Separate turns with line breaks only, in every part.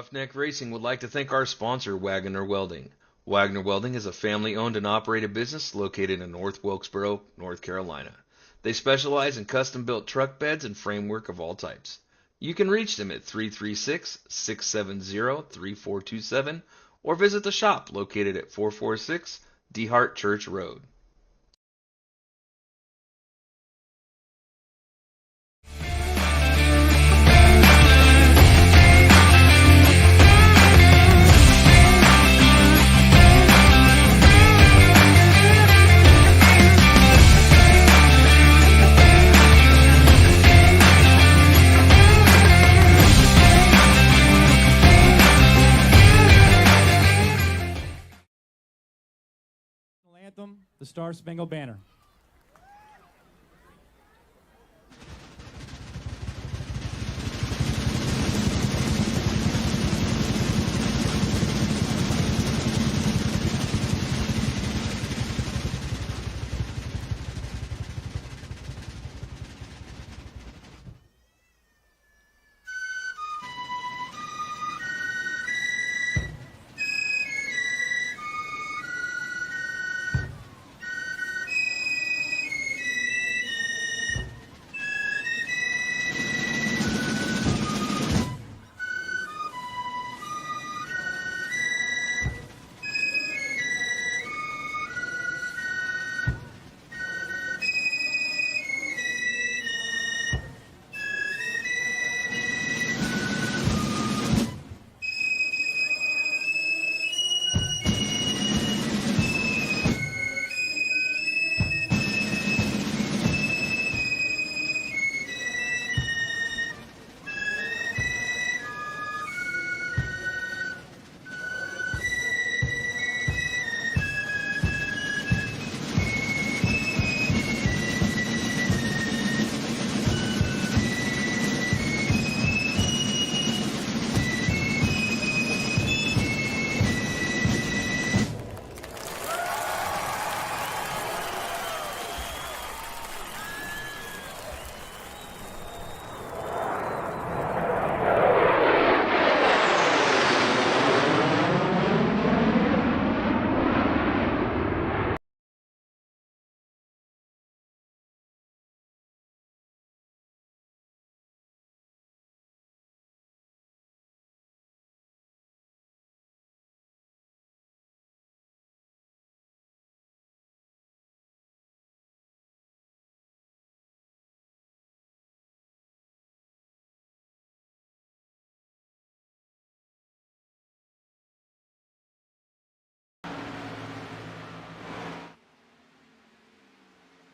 Roughneck Racing would like to thank our sponsor, Wagoner Welding. Wagoner Welding is a family-owned and operated business located in North Wilkesboro, North Carolina. They specialize in custom-built truck beds and framework of all types. You can reach them at 336-670-3427 or visit the shop located at 446 DeHart Church Road.
Anthem, the Star Spangled Banner.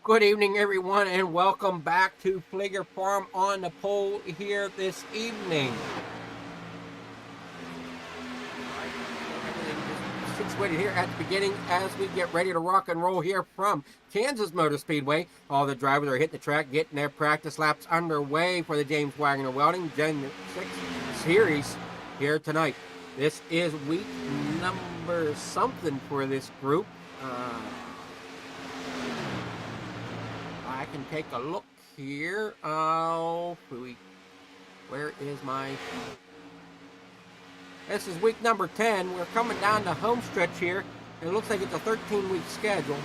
Good evening, everyone, and welcome back to Fligger Farm on the Pole here this evening. Everything is situated here at the beginning as we get ready to rock and roll here from Kansas Motor Speedway. All the drivers are hitting the track, getting their practice laps underway for the James Wagoner Welding Gen 6 Series here tonight. This is week number something for this group. I can take a look here. Where is my... This is week number 10. We're coming down the home stretch here. It looks like it's a 13-week schedule.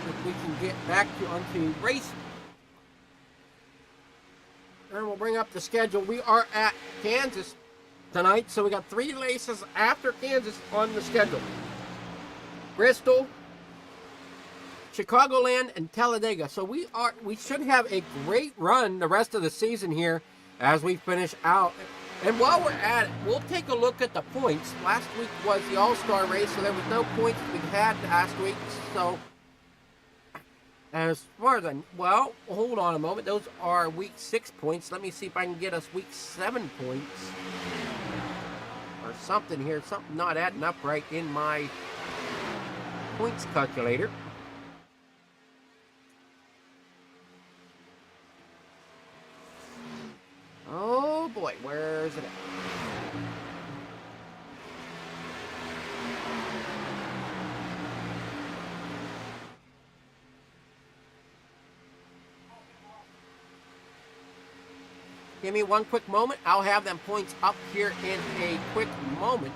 If we can get back onto racing. And we'll bring up the schedule. We are at Kansas tonight, so we got 3 races after Kansas on the schedule. Bristol, Chicagoland, and Talladega. So we should have a great run the rest of the season here as we finish out. And while we're at it, we'll take a look at the points. Last week was the All-Star race, so there was no points we had last week. So as far as well, hold on a moment. Those are week 6 points. Let me see if I can get us week 7 points or something here. Something not adding up right in my points calculator. Oh boy, where is it at? Give me one quick moment. I'll have them points up here in a quick moment.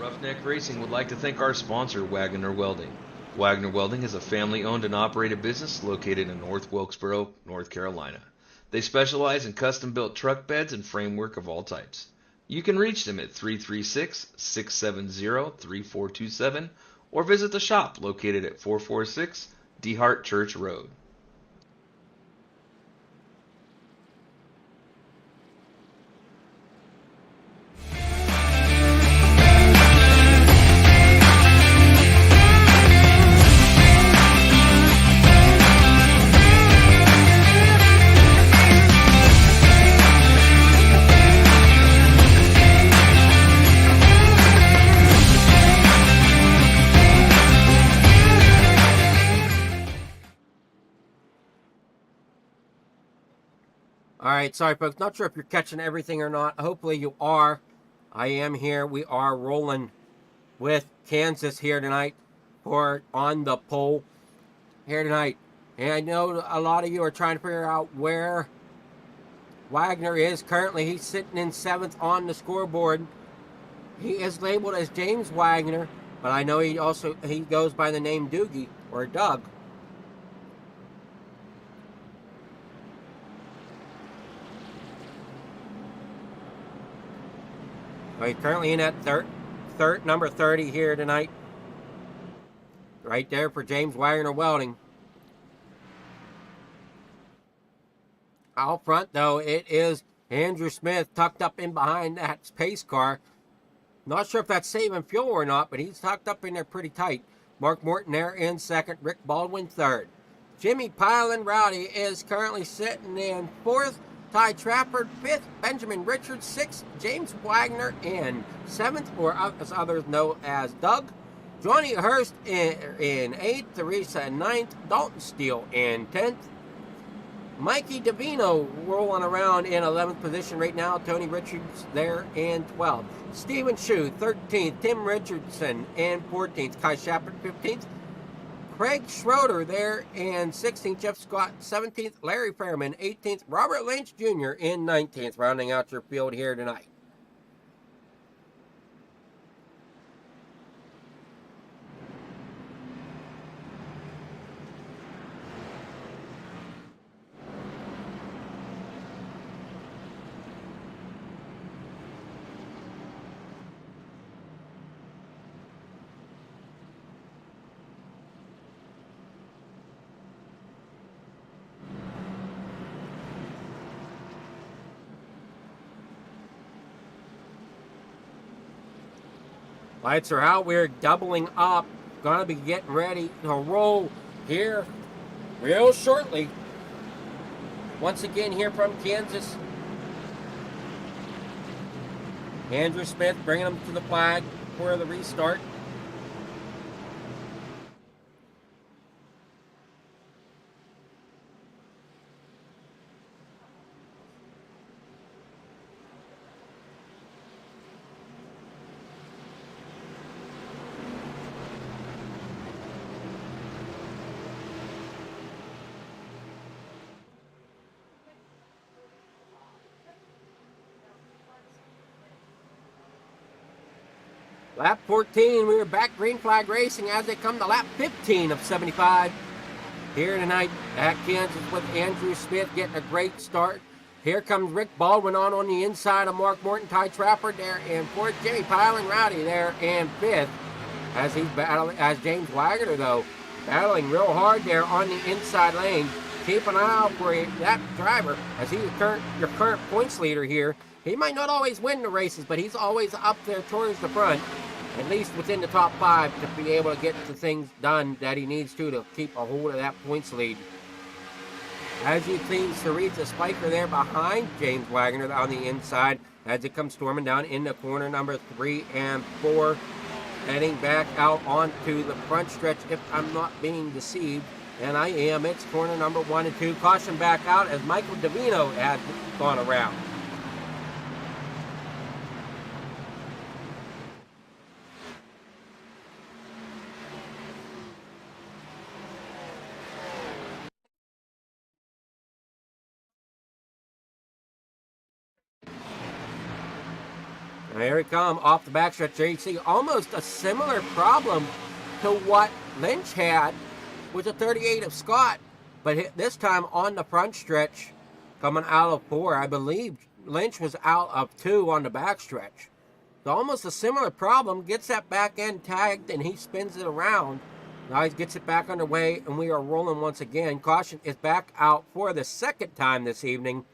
Roughneck Racing would like to thank our sponsor, Wagoner Welding. Wagoner Welding is a family-owned and operated business located in North Wilkesboro, North Carolina. They specialize in custom-built truck beds and framework of all types. You can reach them at 336-670-3427 or visit the shop located at 446 DeHart Church Road.
All right, sorry folks, not sure if you're catching everything or not. Hopefully you are. I am here. We are rolling with Kansas here tonight for On the Pole here tonight. And I know a lot of you are trying to figure out where Wagoner is currently. He's sitting in 7th on the scoreboard. He is labeled as James Wagoner, but I know he goes by the name Doogie or Doug. So he's currently in at number 30 here tonight. Right there for James Wagoner Welding. Out front, though, it is Andrew Smith tucked up in behind that pace car. Not sure if that's saving fuel or not, but he's tucked up in there pretty tight. Mark Morton there in 2nd, Rick Baldwin 3rd. Jimmy Pylon Rowdy is currently sitting in 4th. Ty Trafford 5th, Benjamin Richards 6th, James Wagoner in 7th, or as others know as Doug. Johnny Hurst in 8th, Teresa in 9th, Dalton Steele in 10th. Mikey Davino rolling around in 11th position right now. Tony Richards there in 12th. Stephen Shue 13th, Tim Richardson in 14th, Kai Shepard 15th. Craig Schroeder there in 16th, Jeff Scott 17th, Larry Fairman 18th, Robert Lynch Jr. in 19th, rounding out your field here tonight. Lights are out. We're doubling up. Gonna be getting ready to roll here real shortly. Once again here from Kansas. Andrew Smith bringing them to the flag for the restart. Lap 14, we are back green flag racing as they come to lap 15 of 75. Here tonight at Kansas with Andrew Smith getting a great start. Here comes Rick Baldwin on the inside of Mark Morton. Ty Trafford there in 4th. Jimmy Pylon Rowdy there in 5th. As he's battling, as James Wagoner though, battling real hard there on the inside lane. Keep an eye out for that driver as he's your current points leader here. He might not always win the races, but he's always up there towards the front, at least within the top 5, to be able to get the things done that he needs to keep a hold of that points lead. As you see, Sarita Spiker there behind James Wagoner on the inside as it comes storming down into corner number 3 and 4, heading back out onto the front stretch if I'm not being deceived. And I am. It's corner number 1 and 2. Caution back out as Michael Davino has gone around. Here he comes off the backstretch. There you see almost a similar problem to what Lynch had with the 38 of Scott. But this time on the front stretch, coming out of 4. I believe Lynch was out of 2 on the backstretch. So almost a similar problem. Gets that back end tagged and he spins it around. Now he gets it back underway and we are rolling once again. Caution is back out for the second time this evening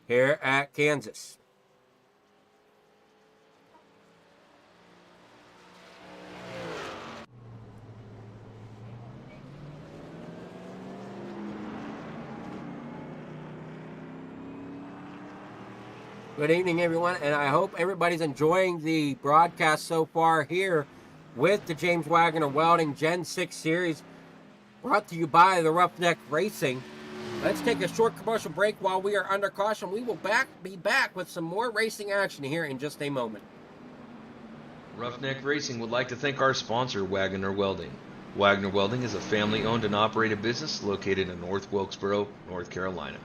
here at Kansas. Good evening, everyone, and I hope everybody's enjoying the broadcast so far here with the James Wagoner Welding Gen 6 Series, brought to you by the Roughneck Racing. Let's take a short commercial break while we are under caution. We will be back with some more racing action here in just a moment.
Roughneck Racing would like to thank our sponsor, Wagoner Welding. Wagoner Welding is a family-owned and operated business located in North Wilkesboro, North Carolina.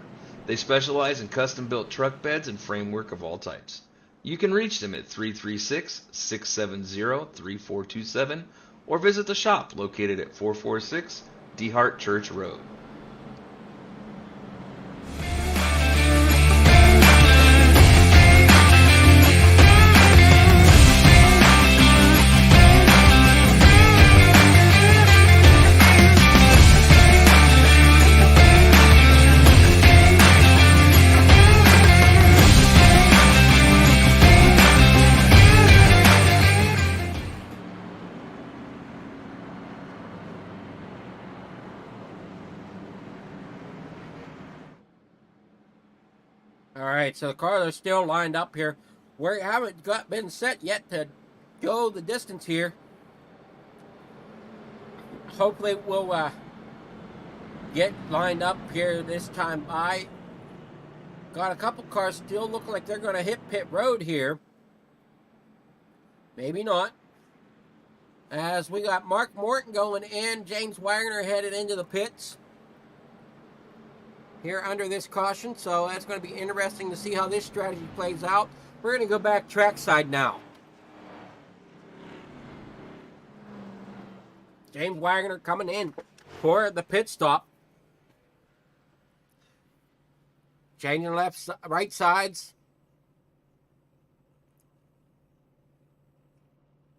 They specialize in custom-built truck beds and framework of all types. You can reach them at 336-670-3427 or visit the shop located at 446 DeHart Church Road.
All right, so the cars are still lined up here. We haven't been set yet to go the distance here. Hopefully we'll get lined up here this time by. Got a couple cars still looking like they're going to hit pit road here. Maybe not. As we got Mark Morton going in, James Wagoner headed into the pits here under this caution, so that's going to be interesting to see how this strategy plays out. We're going to go back trackside now. James Wagoner coming in for the pit stop. Changing right sides.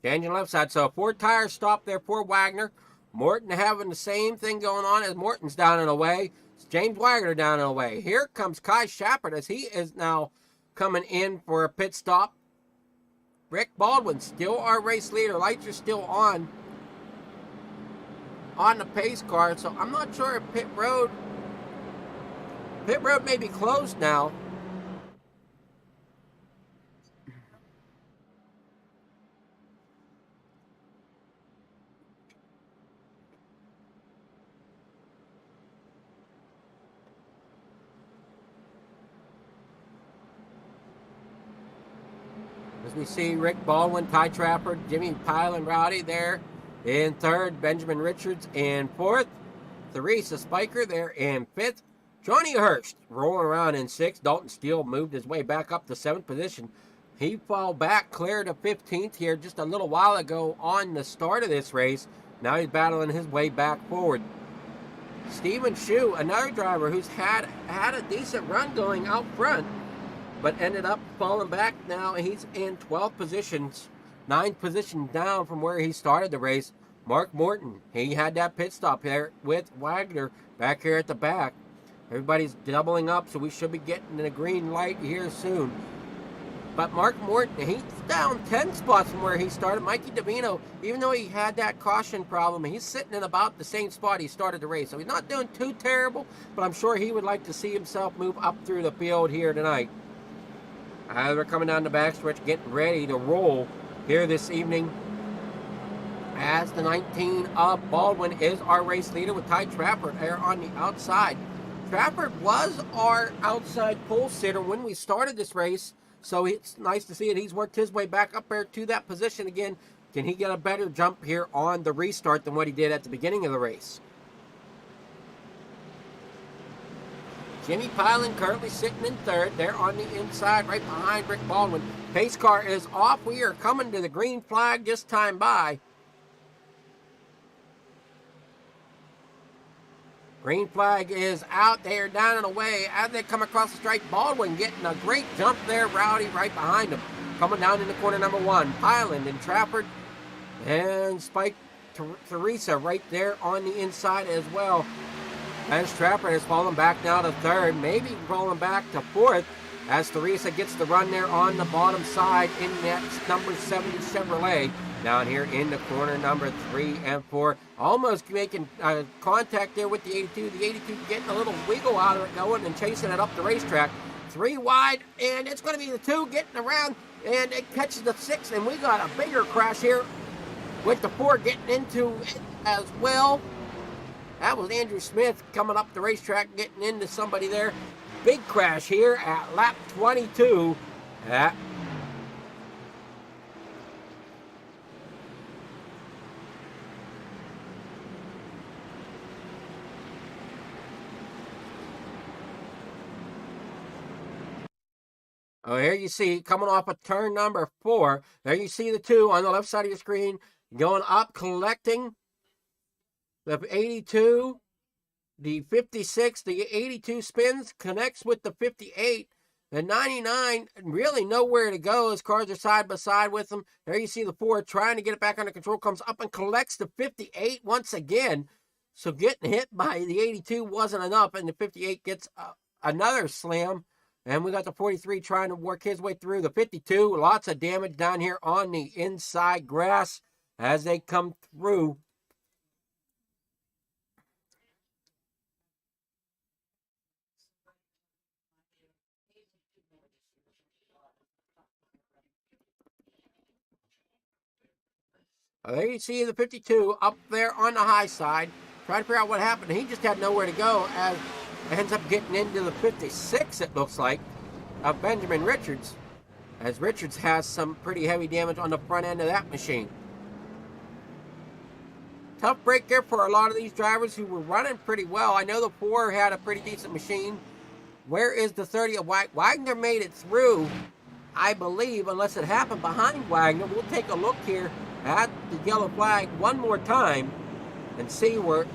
Changing left side. So a 4-tire stop there for Wagoner. Morton having the same thing going on as Morton's down and away. James Wagoner down and away. Here comes Kai Shepard as he is now coming in for a pit stop. Rick Baldwin still our race leader. Lights are still on the pace car. So I'm not sure if pit road may be closed now. As we see Rick Baldwin, Ty Trafford, Jimmy Pyle and Rowdy there in third, Benjamin Richards in fourth, Theresa Spiker there in fifth, Johnny Hurst rolling around in sixth. Dalton Steele moved his way back up to seventh position. He fell back clear to 15th here just a little while ago on the start of this race. Now he's battling his way back forward. Stephen Shue, another driver who's had a decent run going out front, but ended up falling back. Now he's in 12 positions, 9 positions down from where he started the race. Mark Morton, he had that pit stop there with Wagoner back here at the back. Everybody's doubling up, so we should be getting a green light here soon. But Mark Morton, he's down 10 spots from where he started. Mikey Davino, even though he had that caution problem, he's sitting in about the same spot he started the race. So he's not doing too terrible, but I'm sure he would like to see himself move up through the field here tonight. As we're coming down the backstretch, getting ready to roll here this evening. As the 19 of Baldwin is our race leader with Ty Trafford there on the outside. Trafford was our outside pole sitter when we started this race, so it's nice to see it. He's worked his way back up there to that position again. Can he get a better jump here on the restart than what he did at the beginning of the race? Jimmy Pilen currently sitting in third. They're on the inside right behind Rick Baldwin. Pace car is off. We are coming to the green flag this time by. Green flag is out. They are down and away. As they come across the stripe, Baldwin getting a great jump there. Rowdy right behind him. Coming down into corner number 1. Pilen and Trafford and Spike Teresa right there on the inside as well. As Trafford has fallen back now to third, maybe falling back to fourth, as Teresa gets the run there on the bottom side in that number 70 Chevrolet. Down here in the corner number 3 and 4. Almost making contact there with the 82. The 82 getting a little wiggle out of it going and chasing it up the racetrack. 3 wide, and it's going to be the 2 getting around, and it catches the 6, and we got a bigger crash here with the 4 getting into it as well. That was Andrew Smith coming up the racetrack, getting into somebody there. Big crash here at lap 22. Oh, here you see, coming off of turn number 4. There you see the 2 on the left side of your screen. Going up, collecting the 82, the 56, the 82 spins, connects with the 58. The 99, really nowhere to go as cars are side by side with them. There you see the 4 trying to get it back under control, comes up and collects the 58 once again. So getting hit by the 82 wasn't enough, and the 58 gets another slam. And we got the 43 trying to work his way through the 52. Lots of damage down here on the inside grass as they come through. There you see the 52 up there on the high side. Trying to figure out what happened. He just had nowhere to go as it ends up getting into the 56, it looks like, of Benjamin Richards. As Richards has some pretty heavy damage on the front end of that machine. Tough break there for a lot of these drivers who were running pretty well. I know the 4 had a pretty decent machine. Where is the 30 of Wagner made it through, I believe, unless it happened behind Wagner. We'll take a look here at the yellow flag one more time and see where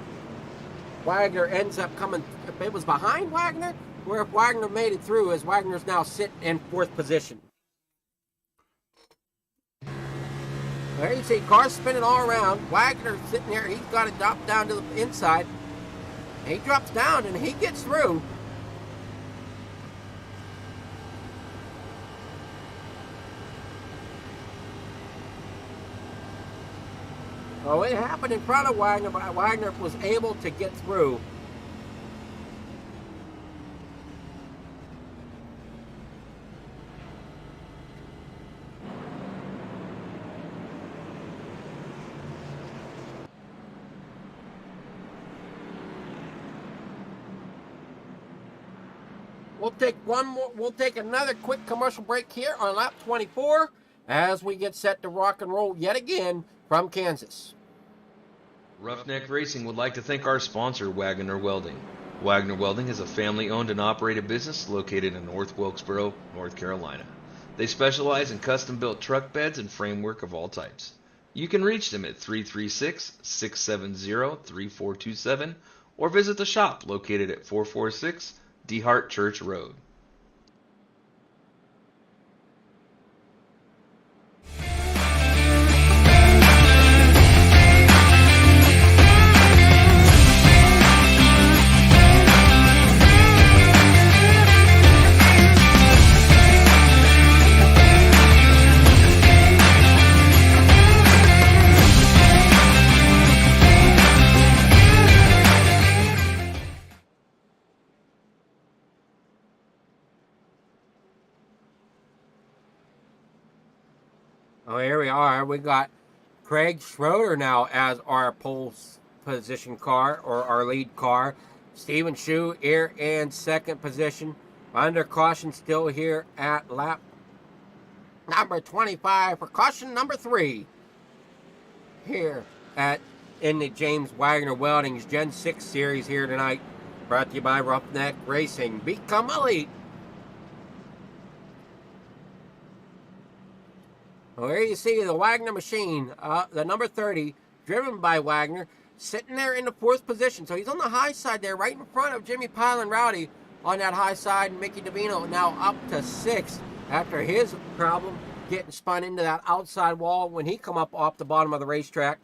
Wagner ends up coming. If it was behind Wagner, or if Wagner made it through, as Wagner's now sitting in 4th position. There you see cars spinning all around. Wagner sitting there. He's got it dropped down to the inside. He drops down and he gets through. Oh, it happened in front of Wagner, but Wagner was able to get through. We'll take another quick commercial break here on lap 24 as we get set to rock and roll yet again from Kansas.
Roughneck Racing would like to thank our sponsor, Wagoner Welding. Wagoner Welding is a family-owned and operated business located in North Wilkesboro, North Carolina. They specialize in custom-built truck beds and framework of all types. You can reach them at 336-670-3427 or visit the shop located at 446 DeHart Church Road.
Oh, here we are. We got Craig Schroeder now as our pole position car, or our lead car. Stephen Shue here in 2nd position. Under caution still here at lap number 25 for caution number 3. Here in the James Wagner Welding's Gen 6 series here tonight. Brought to you by Roughneck Racing. Become elite. Well, here you see the Wagoner machine, the number 30, driven by Wagoner, sitting there in the 4th position. So he's on the high side there, right in front of Jimmy Pyle and Rowdy on that high side. Mickey Davino now up to 6th after his problem getting spun into that outside wall when he come up off the bottom of the racetrack.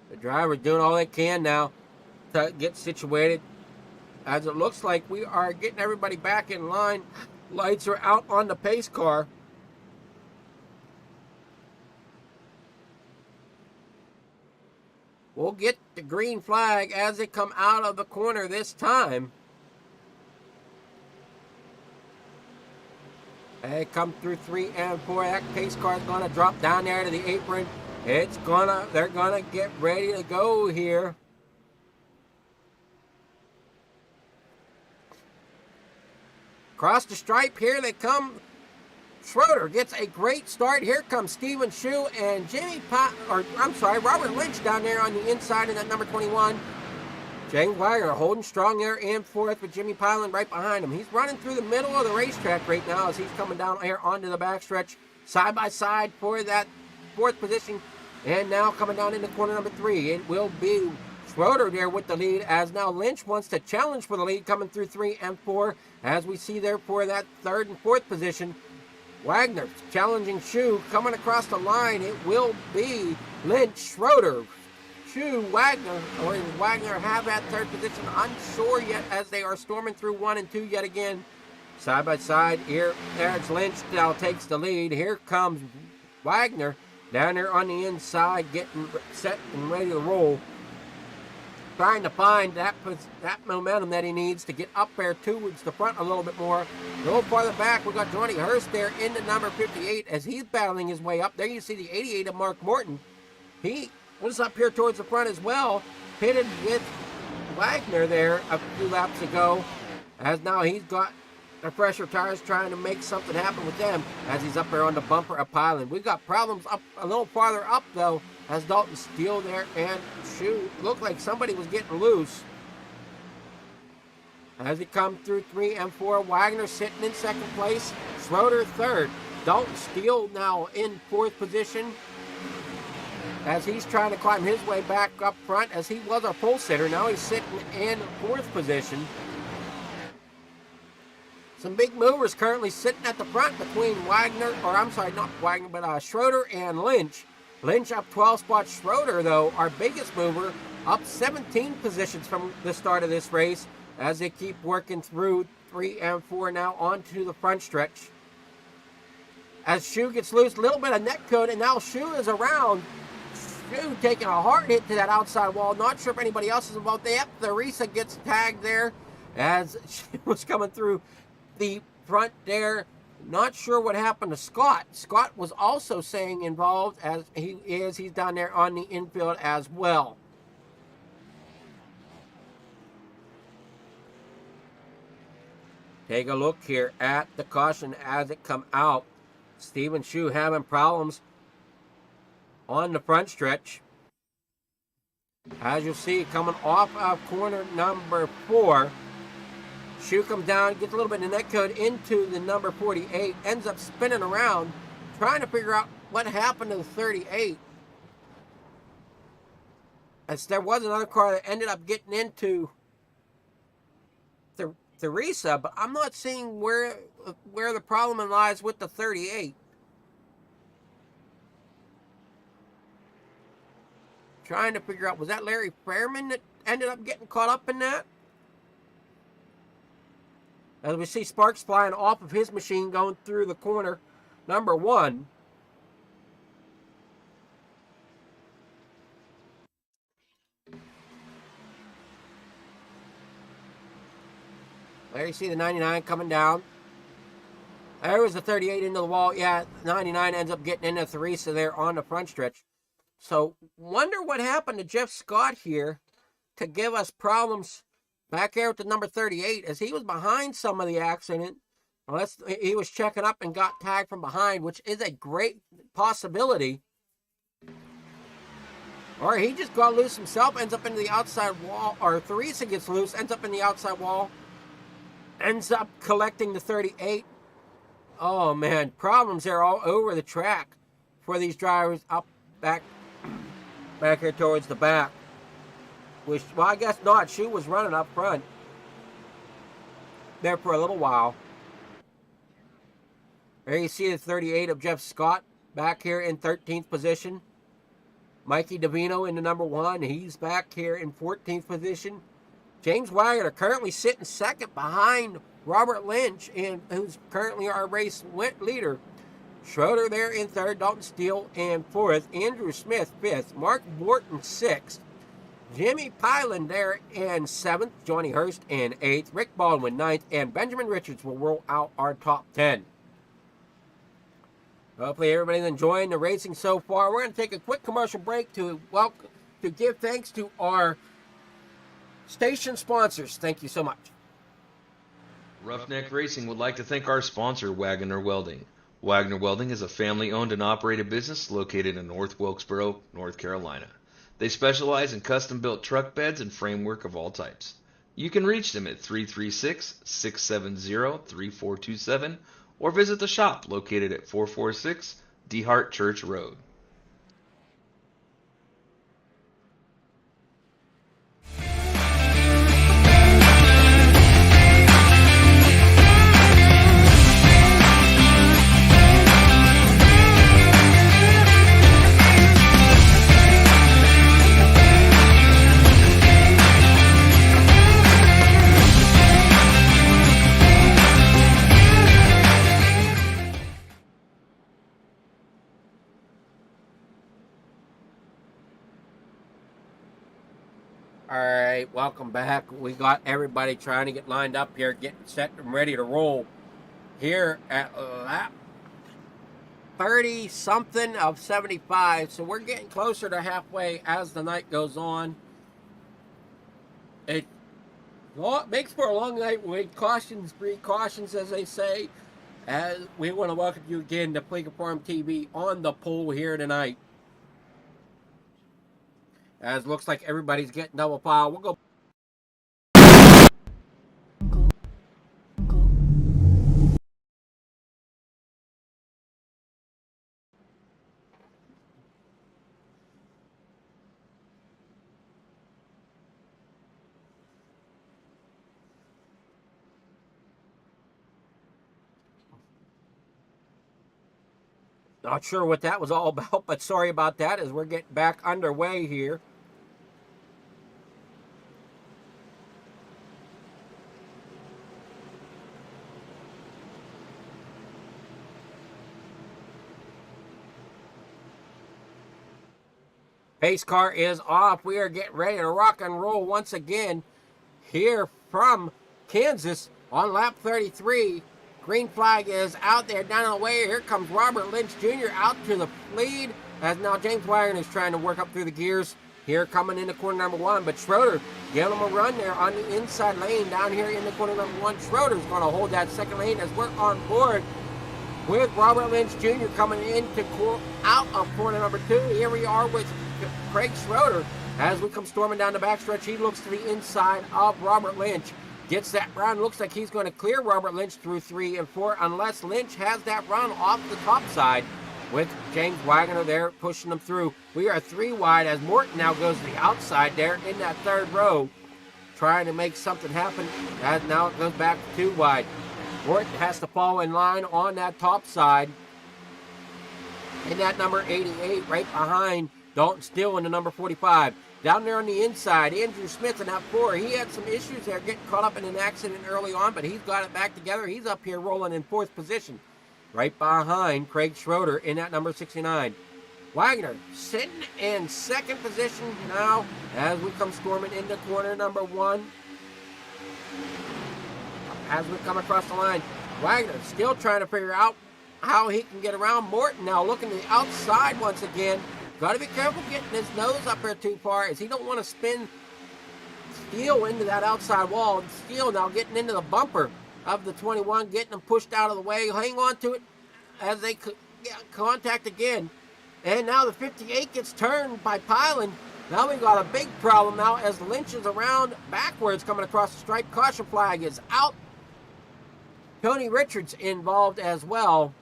The driver's doing all they can now to get situated, as it looks like we are getting everybody back in line. Lights are out on the pace car. We'll get the green flag as they come out of the corner this time. They come through 3 and 4. That pace car is going to drop down there to the apron. They're gonna get ready to go here. Across the stripe, here they come. Schroeder gets a great start. Here comes Stephen Shue and Robert Lynch down there on the inside of that number 21. James Wagoner holding strong there in 4th with Jimmy Pylan right behind him. He's running through the middle of the racetrack right now as he's coming down here onto the backstretch, side by side for that 4th position. And now coming down into corner number 3, it will be Schroeder there with the lead, as now Lynch wants to challenge for the lead, coming through 3 and 4, as we see there for that 3rd and 4th position. Wagner challenging Shue, coming across the line. It will be Lynch, Schroeder, Shue, Wagner, or does Wagner have that 3rd position? Unsure yet, as they are storming through 1 and 2 yet again. Side by side here, there's Lynch now takes the lead. Here comes Wagner down there on the inside, getting set and ready to roll. Trying to find that momentum that he needs to get up there towards the front a little bit more. A little farther back, we've got Johnny Hurst there in the number 58 as he's battling his way up. There you see the 88 of Mark Morton. He was up here towards the front as well, pitted with Wagner there a few laps ago, as now he's got the fresher tires, trying to make something happen with them as he's up there on the bumper of Pylan. We've got problems up a little farther up though, as Dalton Steele there and Shue looked like somebody was getting loose. As he comes through 3 and 4, Wagner sitting in 2nd place, Schroeder 3rd. Dalton Steele now in 4th position as he's trying to climb his way back up front, as he was a pole sitter. Now he's sitting in 4th position. Some big movers currently sitting at the front between Schroeder and Lynch. Lynch up 12 spots. Schroeder, though, our biggest mover, up 17 positions from the start of this race as they keep working through 3 and 4 now onto the front stretch. As Shue gets loose, a little bit of net code, and now Shue is around. Shue taking a hard hit to that outside wall. Not sure if anybody else is involved. Yep, Theresa gets tagged there as she was coming through the front there. Not sure what happened to Scott. Scott was also saying involved, as he's down there on the infield as well. Take a look here at the caution as it come out. Stephen Shue having problems on the front stretch. As you'll see, coming off of corner number 4, Shue comes down, gets a little bit of net code into the number 48, ends up spinning around, trying to figure out what happened to the 38. As there was another car that ended up getting into Theresa, but I'm not seeing where the problem lies with the 38. Trying to figure out, was that Larry Fairman that ended up getting caught up in that? As we see sparks flying off of his machine going through the corner number 1. There you see the 99 coming down. There was the 38 into the wall. Yeah, 99 ends up getting into Theresa there on the front stretch. So, wonder what happened to Jeff Scott here to give us problems back there with the number 38, as he was behind some of the accident. Unless he was checking up and got tagged from behind, which is a great possibility. Or he just got loose himself, ends up into the outside wall. Or Theresa gets loose, ends up in the outside wall. Ends up collecting the 38. Oh, man. Problems there all over the track for these drivers up back here towards the back. Which, well, I guess not. Shu was running up front there for a little while. There you see the 38 of Jeff Scott back here in 13th position. Mikey Davino in the number 1. He's back here in 14th position. James Wagoner currently sitting second behind Robert Lynch, and who's currently our race leader. Schroeder there in third. Dalton Steele in fourth. Andrew Smith fifth. Mark Morton sixth. Jimmy Pyland there in seventh. Johnny Hurst in eighth. Rick Baldwin ninth. And Benjamin Richards will roll out our top 10. Hopefully everybody's enjoying the racing so far. We're going to take a quick commercial break to give thanks to our station sponsors. Thank you so much.
Roughneck Racing would like to thank our sponsor, Wagoner Welding. Wagoner Welding is a family-owned and operated business located in North Wilkesboro, North Carolina. They specialize in custom-built truck beds and framework of all types. You can reach them at 336-670-3427 or visit the shop located at 446 DeHart Church Road.
Alright, welcome back. We got everybody trying to get lined up here, getting set and ready to roll here at lap 30-something of 75. So we're getting closer to halfway as the night goes on. It makes for a long night with cautions, precautions, as they say. As we want to welcome you again to Pleaker Farm TV on the pool here tonight. As looks like everybody's getting double file. We'll go. Not sure what that was all about, but sorry about that as we're getting back underway here. Pace car is off. We are getting ready to rock and roll once again here from Kansas on lap 33. Green flag is out there down on the way. Here comes Robert Lynch Jr. out to the lead as now James Wagoner is trying to work up through the gears here coming into corner number 1. But Schroeder giving him a run there on the inside lane down here in the corner number 1. Schroeder's going to hold that second lane as we're on board with Robert Lynch Jr. coming into out of corner number 2. Here we are with Craig Schroeder as we come storming down the backstretch. He looks to the inside of Robert Lynch. Gets that run. Looks like he's going to clear Robert Lynch through 3 and 4 unless Lynch has that run off the top side with James Wagoner there pushing them through. We are 3 wide as Morton now goes to the outside there in that third row trying to make something happen as now it goes back to 2 wide. Morton has to fall in line on that top side in that number 88 right behind Dalton Steele in the number 45. Down there on the inside, Andrew Smith in that 4. He had some issues there, getting caught up in an accident early on, but he's got it back together. He's up here rolling in 4th position, right behind Craig Schroeder in that number 69. Wagoner sitting in 2nd position now as we come storming into corner number 1. As we come across the line, Wagoner still trying to figure out how he can get around Morton now, looking to the outside once again. Got to be careful getting his nose up there too far as he don't want to spin Steele into that outside wall. And Steele now getting into the bumper of the 21, getting him pushed out of the way. Hang on to it as they contact again. And now the 58 gets turned by Pyland Now we got a big problem now as Lynch is around backwards coming across the stripe. Caution flag is out. Tony Richards involved as well,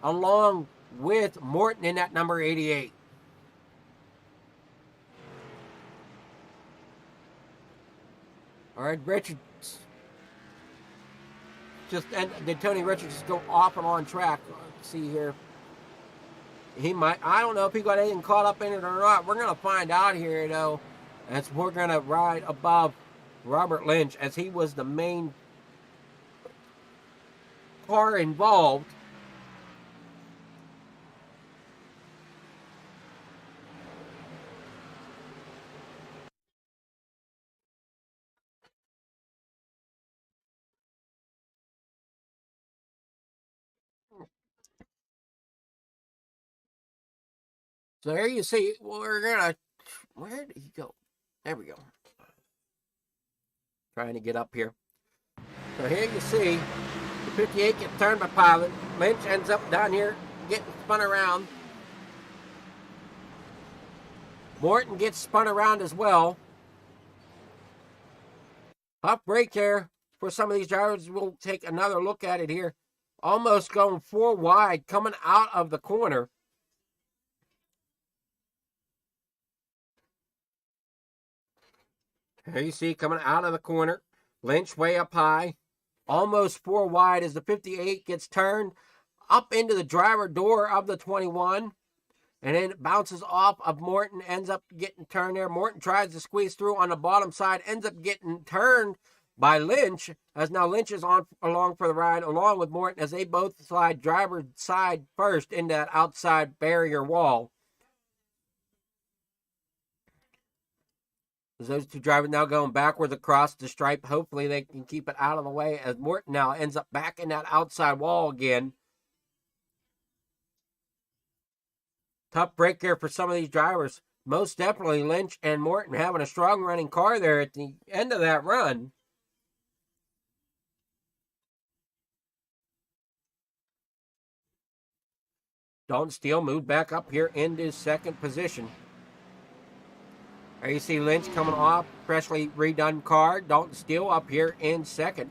along with Morton in that number 88. All right, Richards did Tony Richards just go off and on track? Let's see here. He might. I don't know if he got anything caught up in it or not. We're going to find out here, though, as we're going to ride above Robert Lynch, as he was the main car involved. So here you see, we're going to, where did he go? There we go. Trying to get up here. So here you see, the 58 gets turned by Pilot. Lynch ends up down here getting spun around. Morton gets spun around as well. Tough break here for some of these drivers. We'll take another look at it here. Almost going 4 wide, coming out of the corner. Here you see coming out of the corner. Lynch way up high. Almost 4 wide as the 58 gets turned up into the driver door of the 21. And then it bounces off of Morton, ends up getting turned there. Morton tries to squeeze through on the bottom side, ends up getting turned by Lynch, as now Lynch is on along for the ride, along with Morton, as they both slide driver's side first into that outside barrier wall. As those two drivers now going backwards across the stripe. Hopefully they can keep it out of the way, as Morton now ends up back in that outside wall again. Tough break here for some of these drivers. Most definitely Lynch and Morton having a strong running car there at the end of that run. Dalton Steele moved back up here into second position. There you see Lynch coming off, freshly redone car. Dalton Steele up here in second.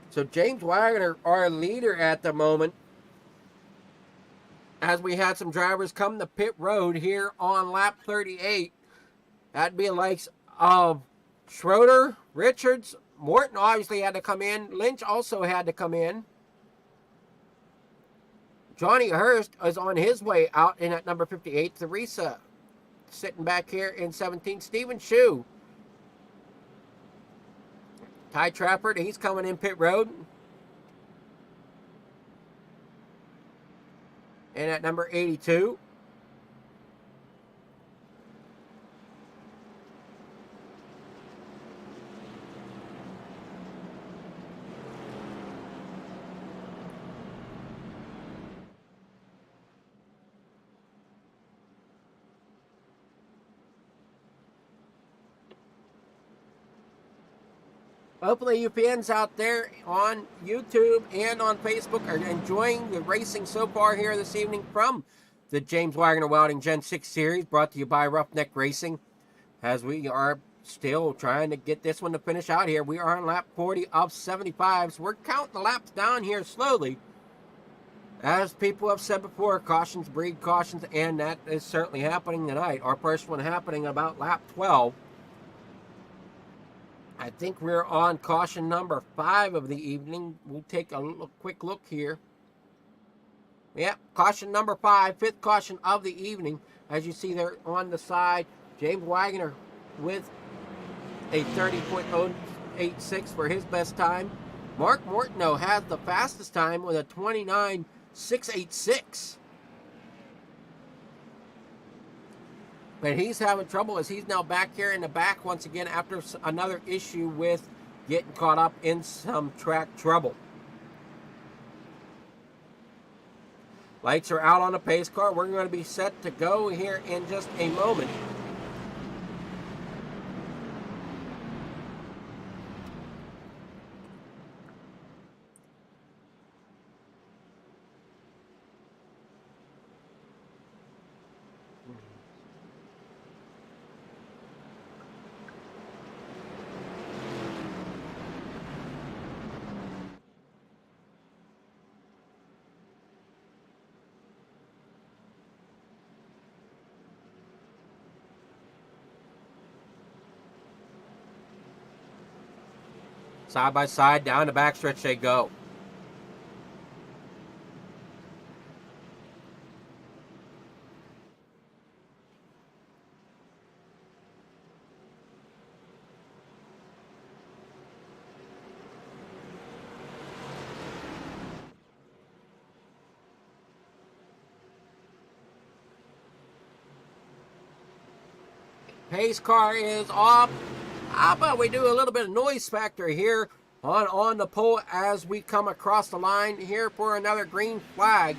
So James Wagoner, our leader at the moment, as we had some drivers come to pit road here on lap 38. That'd be the likes of Schroeder, Richards, Morton obviously had to come in. Lynch also had to come in. Johnny Hurst is on his way out in at number 58. Theresa sitting back here in 17. Stephen Shue. Ty Trafford, he's coming in pit road. And at number 82. Hopefully you fans out there on YouTube and on Facebook are enjoying the racing so far here this evening from the James Wagoner Welding Gen 6 Series, brought to you by Roughneck Racing, as we are still trying to get this one to finish out here. We are on lap 40 of 75, so we're counting the laps down here slowly. As people have said before, cautions breed cautions, and that is certainly happening tonight. Our first one happening about lap 12. I think we're on caution number 5 of the evening. We'll take a quick look here. Yep, caution number 5, 5th caution of the evening. As you see there on the side, James Wagoner with a 30.086 for his best time. Mark Mortno has the fastest time with a 29.686. But he's having trouble as he's now back here in the back once again after another issue with getting caught up in some track trouble. Lights are out on the pace car. We're going to be set to go here in just a moment. Side by side, down the backstretch they go. Pace car is off. How about we do a little bit of noise factor here on the pole as we come across the line here for another green flag.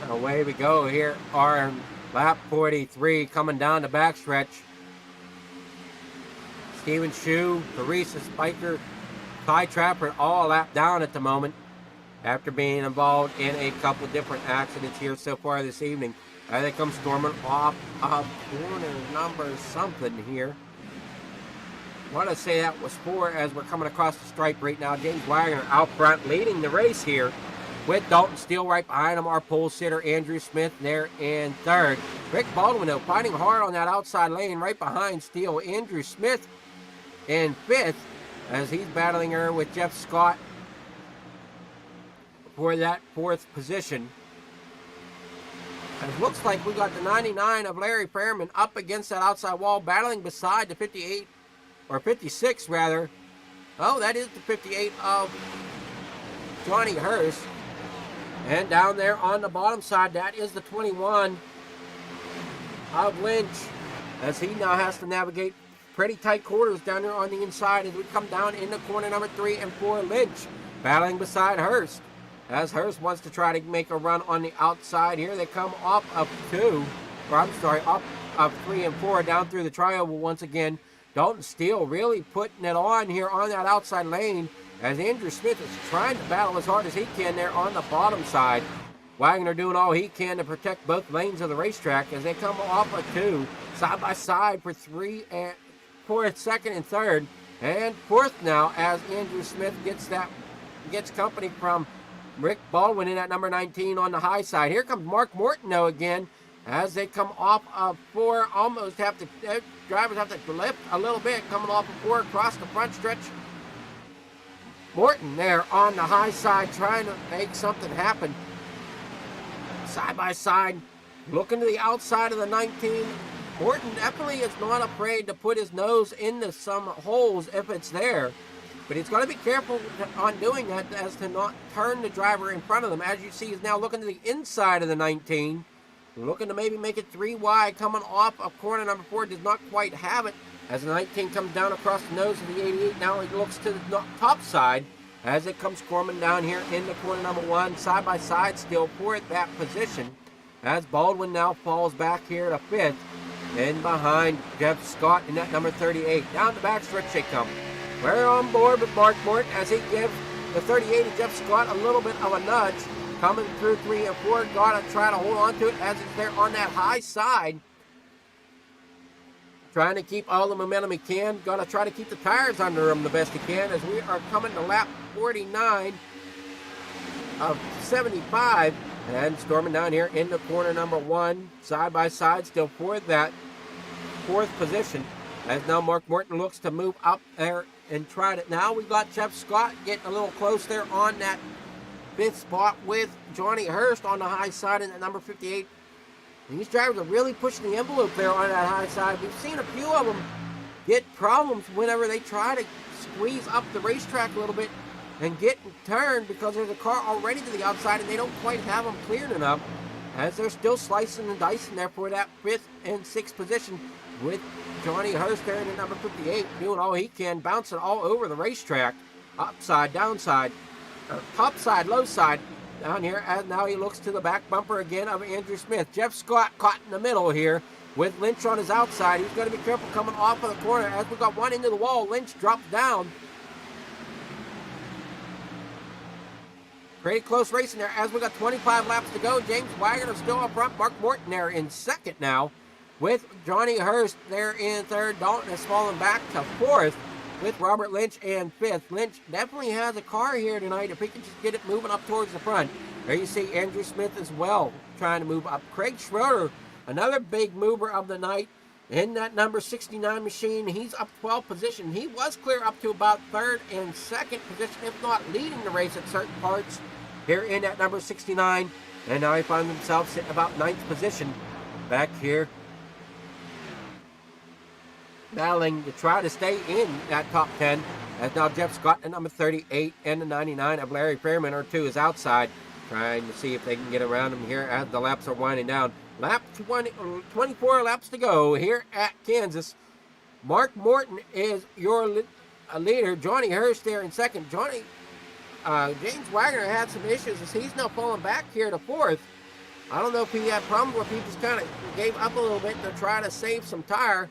Away we go here, our lap 43 coming down the backstretch. Steven Shue, Teresa Spiker, Ty Trapper all lapped down at the moment after being involved in a couple different accidents here so far this evening. They come storming off of corner number something here. I want to say that was 4 as we're coming across the stripe right now. James Wagoner out front leading the race here, with Dalton Steele right behind him. Our pole sitter Andrew Smith there in third. Rick Baldwin though fighting hard on that outside lane right behind Steele. Andrew Smith in fifth as he's battling her with Jeff Scott for that fourth position. And it looks like we got the 99 of Larry Fairman up against that outside wall, battling beside the 58, or 56 rather. Oh, that is the 58 of Johnny Hurst. And down there on the bottom side, that is the 21 of Lynch, as he now has to navigate pretty tight quarters down there on the inside as we come down into corner number 3 and 4. Lynch battling beside Hurst, as Hurst wants to try to make a run on the outside here. They come off of 2, or I'm sorry, off of 3 and 4 down through the trioval once again. Dalton Steele really putting it on here on that outside lane, as Andrew Smith is trying to battle as hard as he can there on the bottom side. Wagoner doing all he can to protect both lanes of the racetrack as they come off of 2, side by side for 3 and 4th, 2nd, and 3rd, and 4th now as Andrew Smith gets company from Rick Baldwin in at number 19 on the high side. Here comes Mark Morton though again as they come off of 4. Drivers have to lift a little bit coming off of 4 across the front stretch. Morton there on the high side trying to make something happen. Side by side, looking to the outside of the 19. Morton definitely is not afraid to put his nose into some holes if it's there. But he's got to be careful on doing that as to not turn the driver in front of them. As you see, he's now looking to the inside of the 19. Looking to maybe make it 3 wide coming off of corner number 4. Does not quite have it. As the 19 comes down across the nose of the 88, now he looks to the top side as it comes storming down here into corner number 1. Side by side still for that position as Baldwin now falls back here to 5th. And behind Jeff Scott in that number 38. Down the backstretch they come. We're on board with Mark Morton as he gives the 38 of Jeff Scott a little bit of a nudge. Coming through 3 and 4. Got to try to hold on to it as it's there on that high side. Trying to keep all the momentum he can. Got to try to keep the tires under him the best he can as we are coming to lap 49 of 75. And storming down here into corner number 1. Side by side still for that 4th position. As now Mark Morton looks to move up there and try to. Now we got Jeff Scott getting a little close there on that 5th spot with Johnny Hurst on the high side in the number 58. These drivers are really pushing the envelope there on that high side. We've seen a few of them get problems whenever they try to squeeze up the racetrack a little bit and get turned because there's a car already to the outside and they don't quite have them cleared enough, as they're still slicing and dicing there for that 5th and 6th position with Johnny Hurst there in the number 58 doing all he can, bouncing all over the racetrack, upside, downside. top side, low side down here, and now he looks to the back bumper again of Andrew Smith. Jeff Scott caught in the middle here with Lynch on his outside. He's going to be careful coming off of the corner. As we got one into the wall, Lynch drops down. Pretty close racing there as we got 25 laps to go. James Wagoner still up front. Mark Morton there in second now with Johnny Hurst there in third. Dalton has fallen back to fourth with Robert Lynch in fifth. Lynch definitely has a car here tonight if he can just get it moving up towards the front. There you see Andrew Smith as well trying to move up. Craig Schroeder, another big mover of the night in that number 69 machine. He's up 12 position. He was clear up to about third and second position, if not leading the race at certain parts here in that number 69. And now he finds himself sitting about ninth position back here, battling to try to stay in that top 10, as now Jeff Scott and number 38 and the 99 of Larry Fairman are to his outside, trying to see if they can get around him here as the laps are winding down. Lap 24 laps to go here at Kansas. Mark Morton is your leader. Johnny Hurst there in second. James Wagoner had some issues as he's now falling back here to fourth. I don't know if he had problems or if he just kind of gave up a little bit to try to save some tire,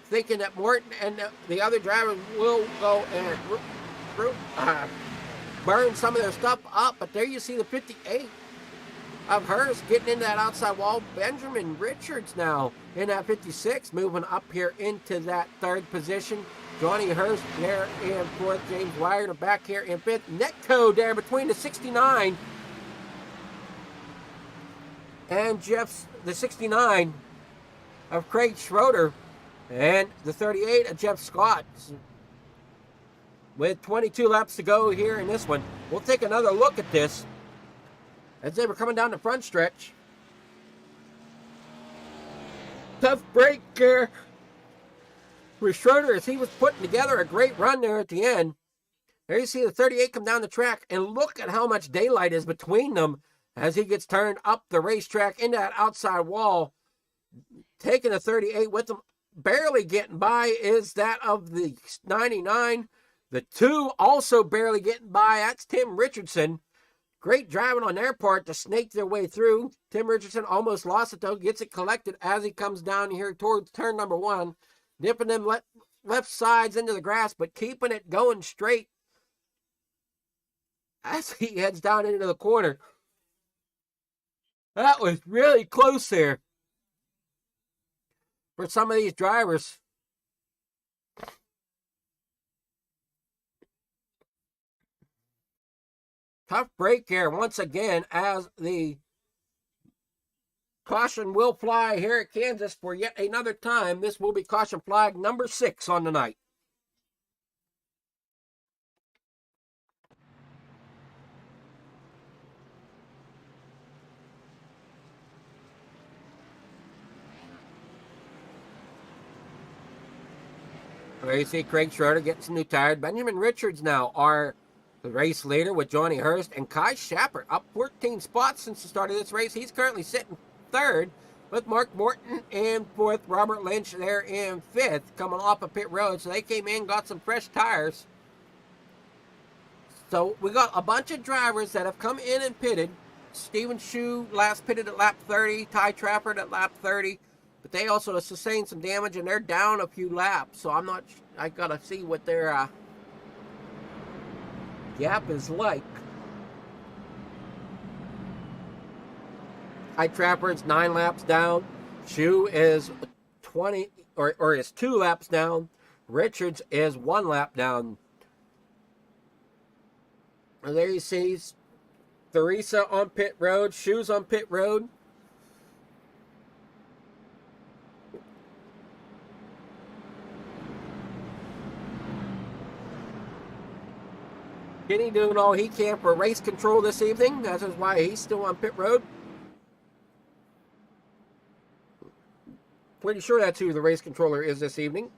thinking that Morton and the other drivers will go and burn some of their stuff up. But there you see the 58 of Hurst getting into that outside wall. Benjamin Richards now in that 56, moving up here into that third position. Johnny Hurst there in fourth. James Wagoner back here in fifth. Netco there between the 69 and the 69 of Craig Schroeder and the 38 of Jeff Scott. With 22 laps to go here in this one, we'll take another look at this as they were coming down the front stretch. Tough break here for Schroeder as he was putting together a great run there at the end. There you see the 38 come down the track, and look at how much daylight is between them as he gets turned up the racetrack into that outside wall. Taking the 38 with him, barely getting by is that of the 99. The 2 also barely getting by. That's Tim Richardson. Great driving on their part to snake their way through. Tim Richardson almost lost it though. Gets it collected as he comes down here towards turn number 1. Dipping them left sides into the grass, but keeping it going straight as he heads down into the corner. That was really close there for some of these drivers. Tough break here once again as the caution will fly here at Kansas for yet another time. This will be caution flag number 6 on the night. There you see Craig Schroeder getting some new tires. Benjamin Richards now are the race leader with Johnny Hurst, and Kai Shapper up 14 spots since the start of this race. He's currently sitting third with Mark Morton in fourth. Robert Lynch there in fifth, coming off of pit road. So they came in, got some fresh tires. So we got a bunch of drivers that have come in and pitted. Stephen Shue last pitted at lap 30. Ty Trafford at lap 30. But they also sustained some damage and they're down a few laps. So I gotta see what their gap is like. Ty Trafford's 9 laps down. Shue is 20 or is 2 laps down. Richards is 1 lap down. And there you see Theresa on pit road. Shue's on pit road. Kenny doing all he can for race control this evening. That is why he's still on pit road. Pretty sure that's who the race controller is this evening.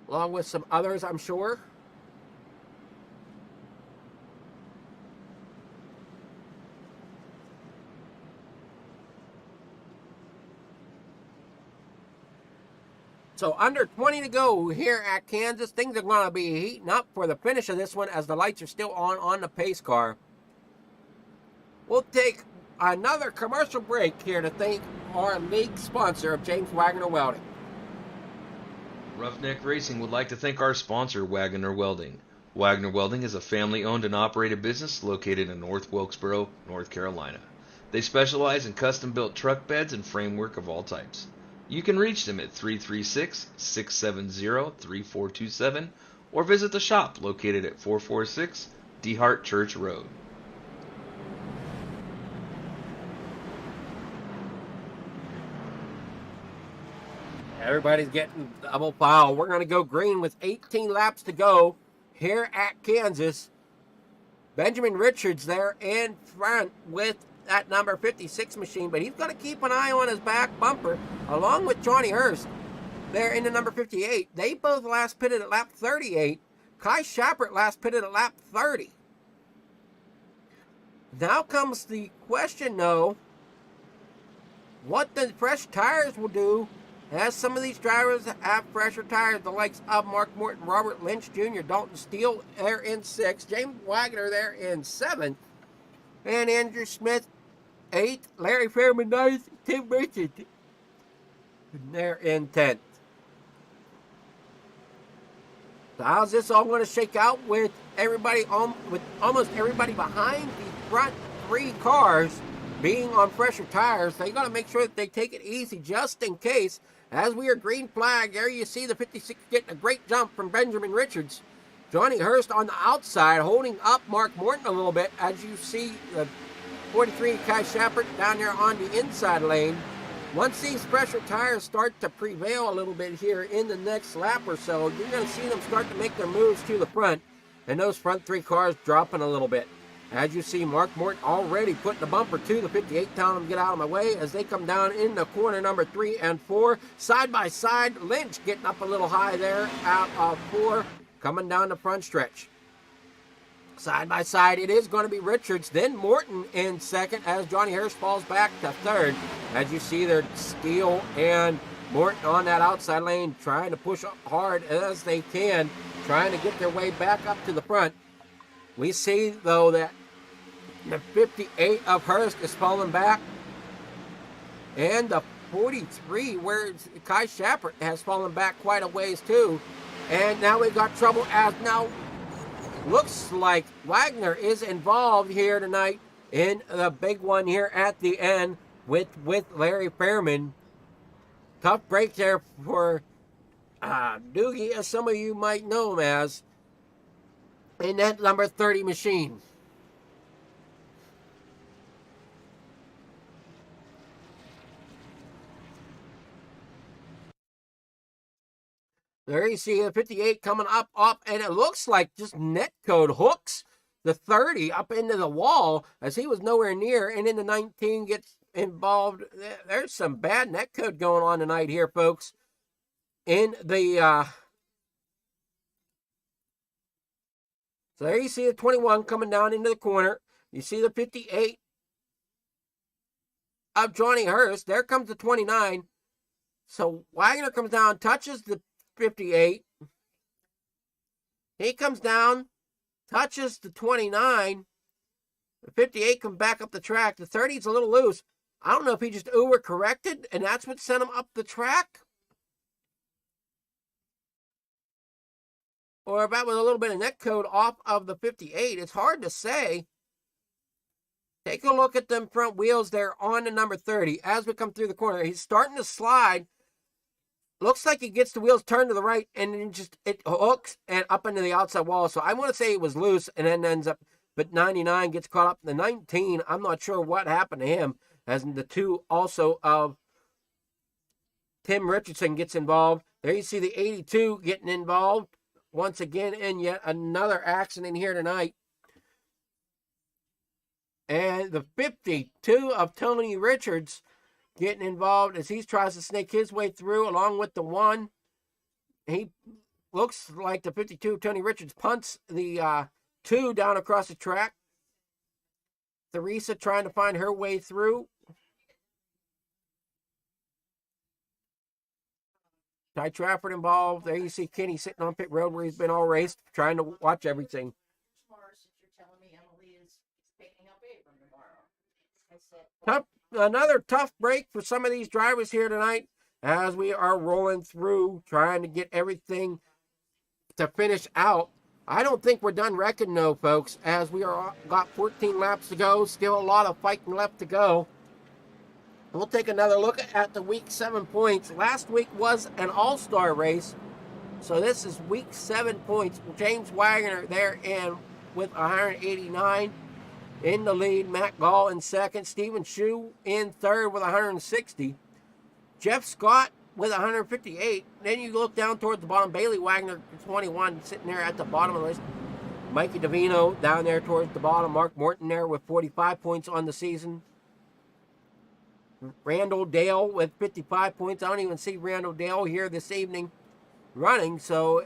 Along with some others, I'm sure. So under 20 to go here at Kansas. Things are going to be heating up for the finish of this one as the lights are still on the pace car. We'll take another commercial break here to thank our league sponsor of James Wagoner Welding.
Roughneck Racing would like to thank our sponsor, Wagoner Welding. Wagoner Welding is a family-owned and operated business located in North Wilkesboro, North Carolina. They specialize in custom-built truck beds and framework of all types. You can reach them at 336-670-3427 or visit the shop located at 446 DeHart Church Road.
Everybody's getting double foul. We're going to go green with 18 laps to go here at Kansas. Benjamin Richards there in front with that number 56 machine, but he's going to keep an eye on his back bumper along with Johnny Hurst there in the number 58. They both last pitted at lap 38. Kai Shappert last pitted at lap 30. Now comes the question, though, what the fresh tires will do. As some of these drivers have fresher tires, the likes of Mark Morton, Robert Lynch Jr., Dalton Steele there in 6th, James Wagoner there in 7th, and Andrew Smith 8th, Larry Fairman 9th, Tim Richards there in 10th. So how's this all going to shake out with everybody with almost everybody behind the front 3 cars being on fresher tires? They got to make sure that they take it easy just in case. As we are green flag, there you see the 56 getting a great jump from Benjamin Richards. Johnny Hurst on the outside holding up Mark Morton a little bit as you see the 43 Kai Shappert down there on the inside lane. Once these fresher tires start to prevail a little bit here in the next lap or so, you're going to see them start to make their moves to the front, and those front 3 cars dropping a little bit. As you see, Mark Morton already putting the bumper to the 58, telling them to get out of my way as they come down in the corner number 3 and 4. Side by side, Lynch getting up a little high there out of 4, coming down the front stretch. Side by side, it is going to be Richards, then Morton in 2nd as Johnny Hurst falls back to 3rd. As you see there, Steele and Morton on that outside lane trying to push up hard as they can, trying to get their way back up to the front. We see, though, that the 58 of Hurst is falling back. And the 43, where Kai Shappert has fallen back quite a ways, too. And now we've got trouble as now looks like Wagoner is involved here tonight in the big one here at the end with Larry Fairman. Tough break there for Doogie, as some of you might know him as, in that number 30 machine. There you see the 58 coming up, and it looks like just net code hooks the 30 up into the wall as he was nowhere near, and then the 19 gets involved. There's some bad net code going on tonight here, folks. In the so there you see the 21 coming down into the corner. You see the 58 of Johnny Hurst. There comes the 29. So Wagoner comes down, touches the 58. He comes down, touches the 29. The 58 comes back up the track. The 30 is a little loose. I don't know if he just overcorrected and that's what sent him up the track, or if that was a little bit of net code off of the 58. It's hard to say. Take a look at them front wheels there on the number 30. As we come through the corner, he's starting to slide. Looks like he gets the wheels turned to the right, and then it hooks and up into the outside wall. So I want to say it was loose and then ends up, but 99 gets caught up. The 19, I'm not sure what happened to him, as the 2 also of Tim Richardson gets involved. There you see the 82 getting involved once again in yet another accident here tonight. And the 52 of Tony Richards getting involved as he tries to snake his way through along with the 1. He looks like the 52 Tony Richards punts the 2 down across the track. Theresa trying to find her way through. Ty Trafford involved. There you see Kenny sitting on pit road where he's been all raced, trying to watch everything. Another tough break for some of these drivers here tonight as we are rolling through, trying to get everything to finish out. I don't think we're done wrecking, though, folks, as we are got 14 laps to go. Still a lot of fighting left to go. We'll take another look at the Week 7 points. Last week was an all-star race, so this is Week 7 points. James Wagoner there in with 189 in the lead. Matt Gall in second. Stephen Shue in third with 160. Jeff Scott with 158. Then you look down towards the bottom. Bailey Wagner, 21, sitting there at the bottom of the list. Mikey Davino down there towards the bottom. Mark Morton there with 45 points on the season. Randall Dale with 55 points. I don't even see Randall Dale here this evening running, so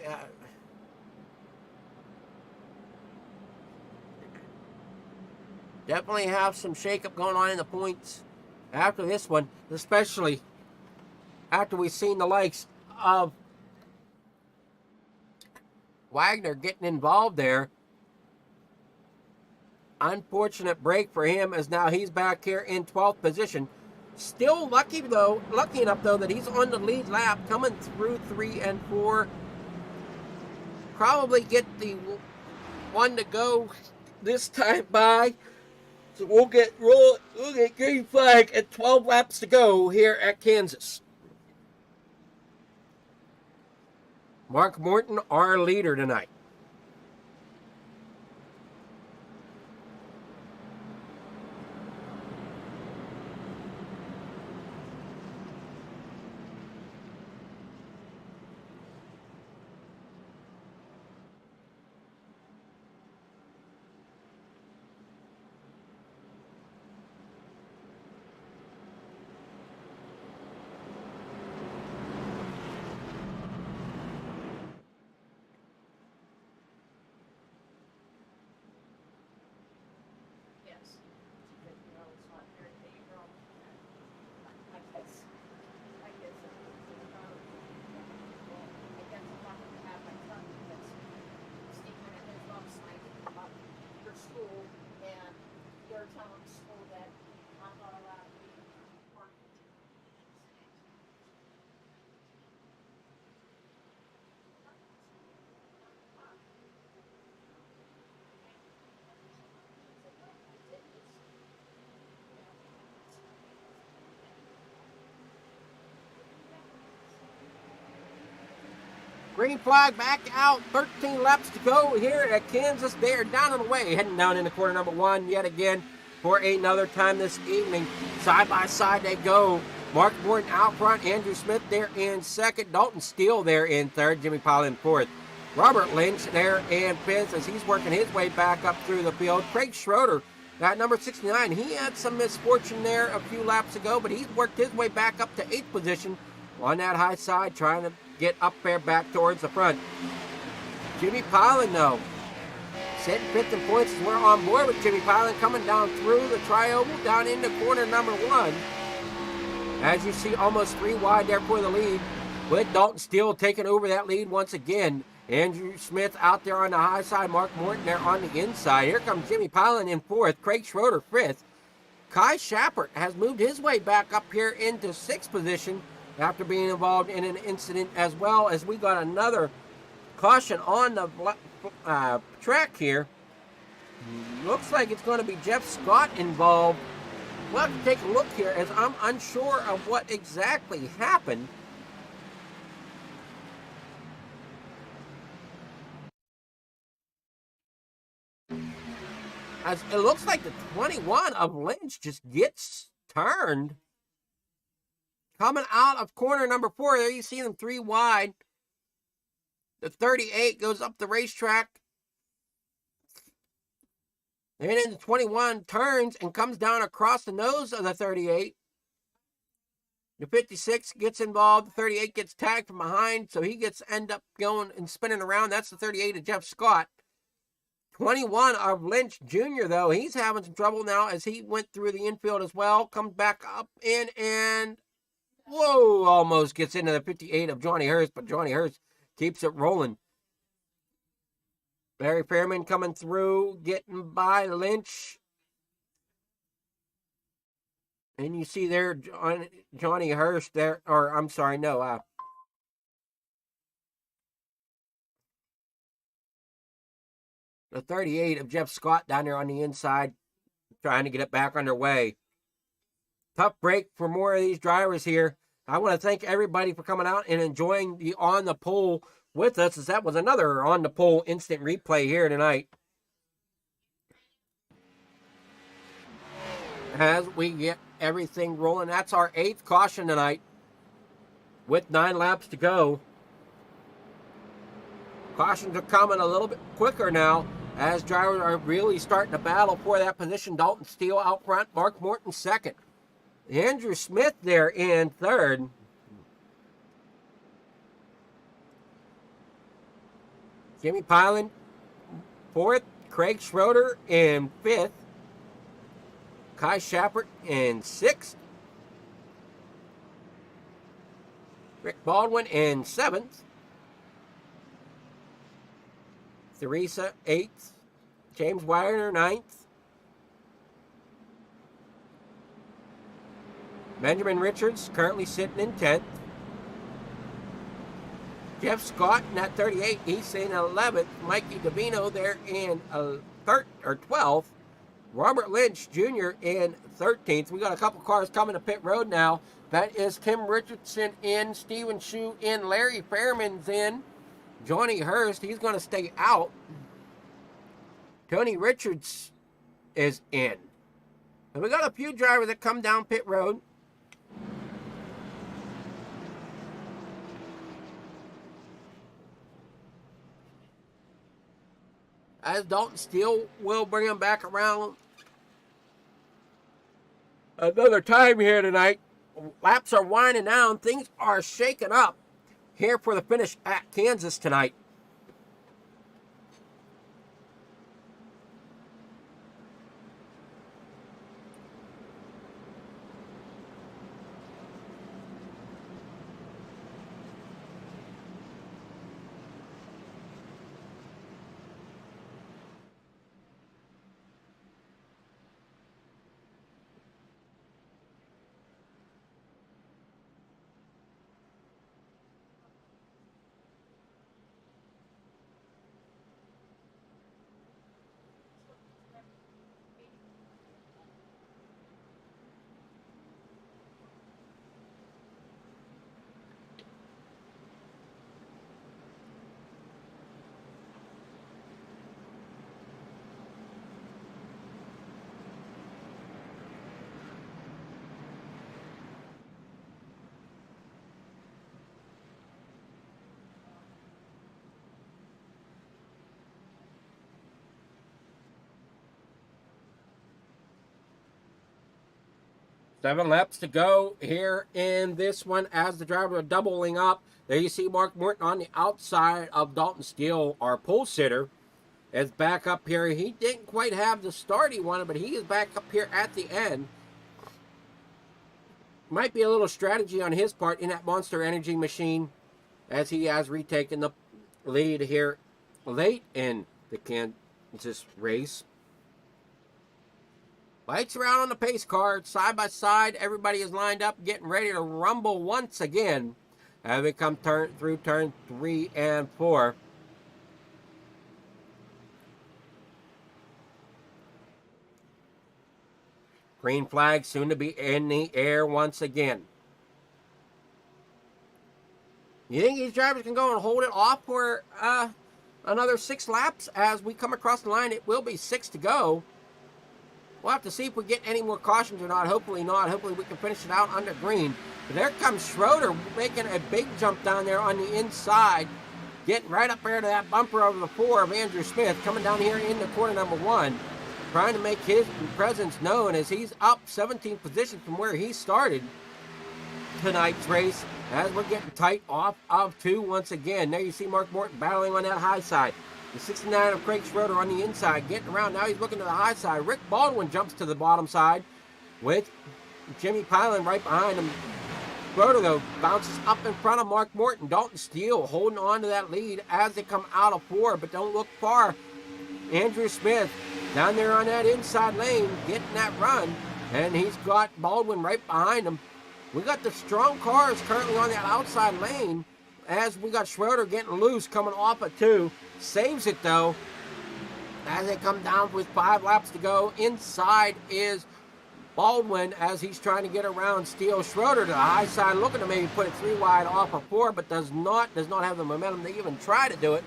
definitely have some shakeup going on in the points after this one, especially after we've seen the likes of Wagner getting involved there. Unfortunate break for him as now he's back here in 12th position. Still lucky enough though that he's on the lead lap coming through 3 and 4. Probably get the one to go this time by. So we'll get green flag at 12 laps to go here at Kansas. Mark Morton, our leader tonight. Green flag back out. 13 laps to go here at Kansas. They are down and away, heading down into quarter number 1 yet again for another time this evening. Side by side they go. Mark Morton out front. Andrew Smith there in second. Dalton Steele there in third. Jimmy Powell in fourth. Robert Lynch there in fifth as he's working his way back up through the field. Craig Schroeder, that number 69, he had some misfortune there a few laps ago, but he's worked his way back up to 8th position on that high side, trying to get up there back towards the front. Jimmy Pilon, though, sitting 5th in points as we're on board with Jimmy Pilon coming down through the tri-oval down into corner number 1. As you see, almost 3 wide there for the lead, with Dalton Steele taking over that lead once again. Andrew Smith out there on the high side, Mark Morton there on the inside. Here comes Jimmy Pilon in 4th, Craig Schroeder 5th. Kai Shappert has moved his way back up here into 6th position after being involved in an incident, as well as we got another caution on the track here. Looks like it's going to be Jeff Scott involved. We'll have to take a look here as I'm unsure of what exactly happened. As it looks like the 21 of Lynch just gets turned. Coming out of corner number 4, there you see them 3 wide. The 38 goes up the racetrack. And then the 21 turns and comes down across the nose of the 38. The 56 gets involved. The 38 gets tagged from behind, so he end up going and spinning around. That's the 38 of Jeff Scott. 21 of Lynch Jr., though, he's having some trouble now as he went through the infield as well. Comes back up in and Whoa, almost gets into the 58 of Johnny Hurst, but Johnny Hurst keeps it rolling. Barry Fairman coming through, getting by Lynch. And you see there Johnny Hurst there, or I'm sorry, no, the 38 of Jeff Scott down there on the inside, trying to get it back underway. Tough break for more of these drivers here. I want to thank everybody for coming out and enjoying the On the Pole with us, as that was another On the Pole instant replay here tonight. As we get everything rolling, that's our 8th caution tonight with 9 laps to go. Cautions are coming a little bit quicker now as drivers are really starting to battle for that position. Dalton Steele out front, Mark Morton second. Andrew Smith there in third. Jimmy Pilen fourth. Craig Schroeder in fifth. Kai Shappert in sixth. Rick Baldwin in seventh. Theresa eighth. James Wagoner ninth. Benjamin Richards currently sitting in 10th. Jeff Scott in that 38, he's in 11th. Mikey Davino there in 12th. Robert Lynch Jr. in 13th. We got a couple cars coming to pit road now. That is Tim Richardson in, Steven Shue in, Larry Fairman's in, Johnny Hurst, he's going to stay out. Tony Richards is in. And we got a few drivers that come down pit road. As Dalton Steele will bring him back around another time here tonight. Laps are winding down. Things are shaking up here for the finish at Kansas tonight. Seven laps to go here in this one as the drivers are doubling up. There you see Mark Morton on the outside of Dalton Steele, our pole sitter, is back up here. He didn't quite have the start he wanted, but he is back up here at the end. Might be a little strategy on his part in that Monster Energy machine as he has retaken the lead here late in the Kansas race. Lights are out on the pace car, side by side. Everybody is lined up, getting ready to rumble once again as we come through turn 3 and 4. Green flag soon to be in the air once again. You think these drivers can go and hold it off for another 6 laps as we come across the line? It will be 6 to go. We'll have to see if we get any more cautions or not. Hopefully not. Hopefully we can finish it out under green. But there comes Schroeder making a big jump down there on the inside. Getting right up there to that bumper over the 4 of Andrew Smith. Coming down here into corner number 1. Trying to make his presence known as he's up 17 positions from where he started tonight's race. As we're getting tight off of 2 once again. There you see Mark Morton battling on that high side. The 69 of Craig Schroeder on the inside, getting around. Now he's looking to the high side. Rick Baldwin jumps to the bottom side with Jimmy Pilen right behind him. Schroeder, though, bounces up in front of Mark Morton. Dalton Steele holding on to that lead as they come out of 4, but don't look far. Andrew Smith down there on that inside lane getting that run, and he's got Baldwin right behind him. We got the strong cars currently on that outside lane as we got Schroeder getting loose coming off at 2. Saves it, though, as they come down with 5 laps to go. Inside is Baldwin as he's trying to get around Steele. Schroeder to the high side, looking to maybe put it 3 wide off of 4, but does not have the momentum to even try to do it.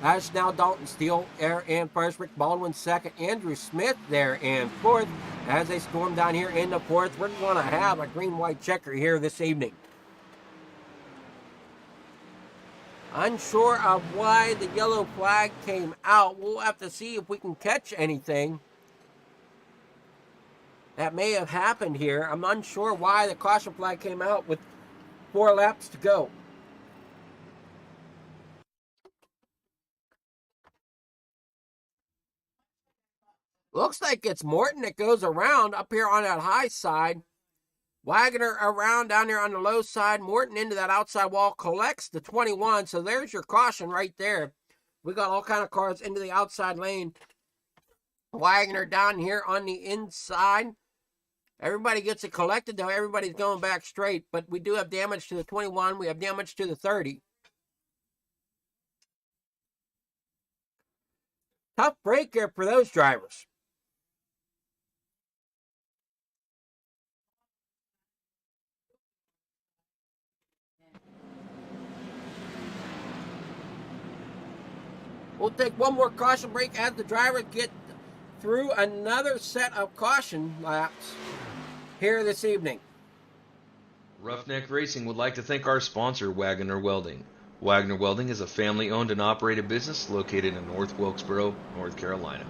As now Dalton Steele there in first, Rick Baldwin second, Andrew Smith there in fourth. As they storm down here into 4th, we're going to have a green-white checker here this evening. Unsure of why the yellow flag came out. We'll have to see if we can catch anything that may have happened here. I'm unsure why the caution flag came out with 4 laps to go. Looks like it's Morton that goes around up here on that high side. Wagoner around down there on the low side. Morton into that outside wall, collects the 21. So there's your caution right there. We got all kind of cars into the outside lane. Wagoner down here on the inside. Everybody gets it collected, though. Everybody's going back straight. But we do have damage to the 21. We have damage to the 30. Tough break here for those drivers. We'll take one more caution break as the drivers get through another set of caution laps here this evening.
Roughneck Racing would like to thank our sponsor, Wagoner Welding. Wagoner Welding is a family-owned and operated business located in North Wilkesboro, North Carolina.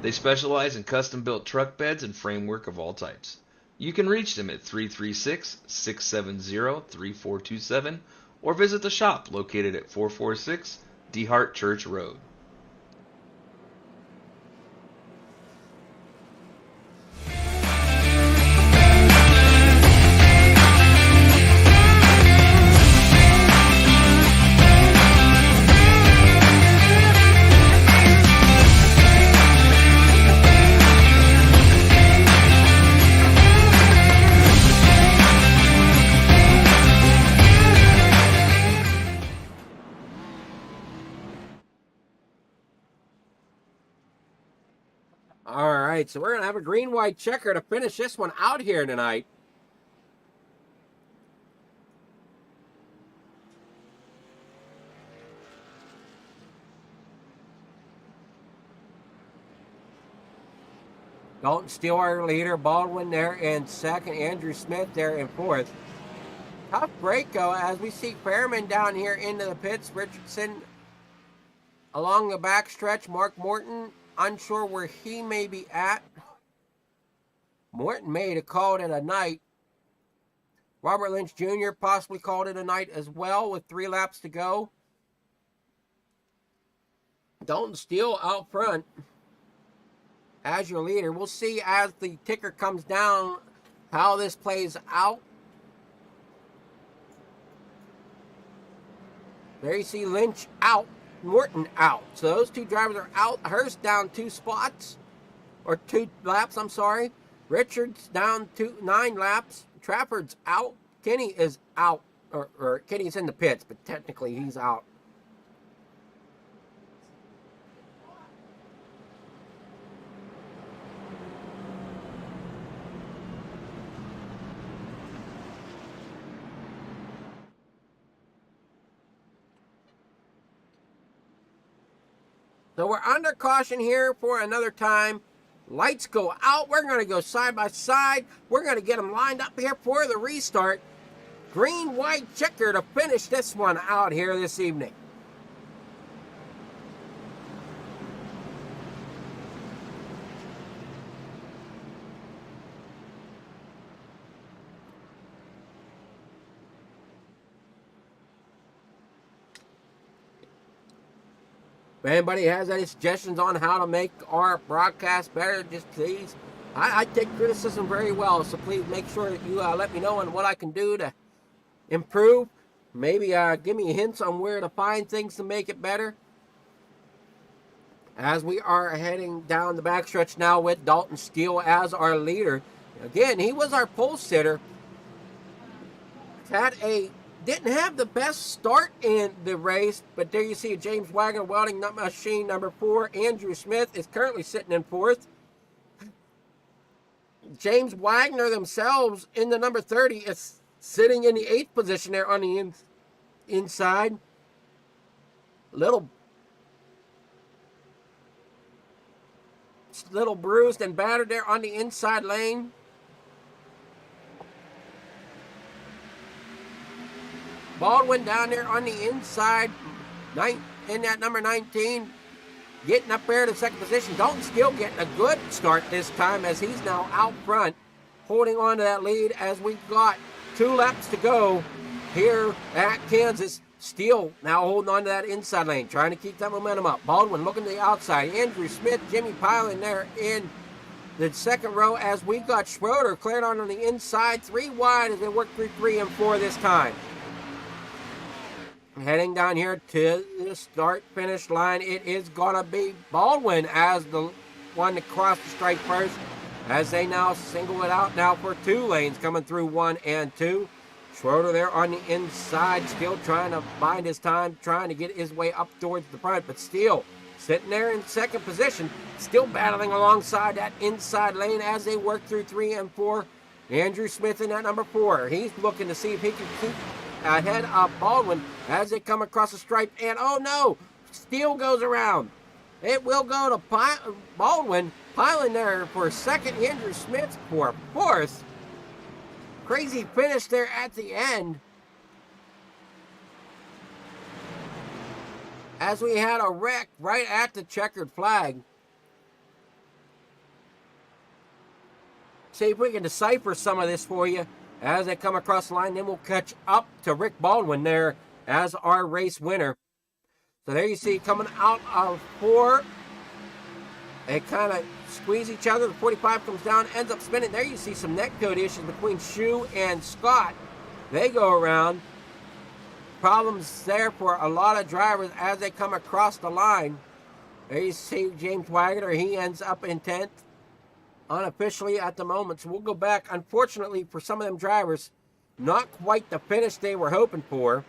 They specialize in custom-built truck beds and framework of all types. You can reach them at 336-670-3427 or visit the shop located at 446 DeHart Church Road.
All right, so we're going to have a green-white checker to finish this one out here tonight. Dalton Steele, our leader. Baldwin there in second. Andrew Smith there in fourth. Tough break, though, as we see Fairman down here into the pits. Richardson along the back stretch. Mark Morton, unsure where he may be at. Morton may have called it a night. Robert Lynch Jr. possibly called it a night as well with 3 laps to go. Dalton Steele out front as your leader. We'll see as the ticker comes down how this plays out. There you see Lynch out, Morton out. So those 2 drivers are out. Hurst down 2 spots, or 2 laps, I'm sorry. Richards down 9 laps. Trafford's out. Kenny is out, or Kenny's in the pits, but technically he's out. So we're under caution here for another time. Lights go out. We're going to go side by side. We're going to get them lined up here for the restart. Green, white checker to finish this one out here this evening. If anybody has any suggestions on how to make our broadcast better, just please. I take criticism very well, so please make sure that you let me know on what I can do to improve? Maybe give me hints on where to find things to make it better? As we are heading down the backstretch now with Dalton Steele as our leader. Again, he was our pole sitter. Didn't have the best start in the race, but there you see James Wagoner Welding machine number 4. Andrew Smith is currently sitting in 4th. James Wagner themselves in the number 30 is sitting in the 8th position there on the inside. Little bruised and battered there on the inside lane. Baldwin down there on the inside, in that number 19, getting up there to second position. Dalton Steele getting a good start this time as he's now out front, holding on to that lead as we've got 2 laps to go here at Kansas. Steele now holding on to that inside lane, trying to keep that momentum up. Baldwin looking to the outside. Andrew Smith, Jimmy Piling there in the second row as we got Schroeder cleared on the inside. 3 wide as they work through 3 and 4 this time. Heading down here to the start-finish line, it is going to be Baldwin as the one to cross the stripe first, as they now single it out now for 2 lanes coming through 1 and 2. Schroeder there on the inside, still trying to bide his time, trying to get his way up towards the front, but still sitting there in second position, still battling alongside that inside lane as they work through 3 and 4. Andrew Smith in that number 4. He's looking to see if he can keep ahead of Baldwin as they come across the stripe, and oh no, Steele goes around. It will go to Baldwin, piling there for second, Andrew Smith for 4th. Crazy finish there at the end, as we had a wreck right at the checkered flag. See if we can decipher some of this for you as they come across the line. Then we'll catch up to Rick Baldwin there as our race winner. So there you see coming out of 4. They kind of squeeze each other. The 45 comes down, ends up spinning. There you see some netcode issues between Shu and Scott. They go around. Problems there for a lot of drivers as they come across the line. There you see James Wagner. He ends up in 10th. Unofficially at the moment. So we'll go back. Unfortunately for some of them drivers, not quite the finish they were hoping for.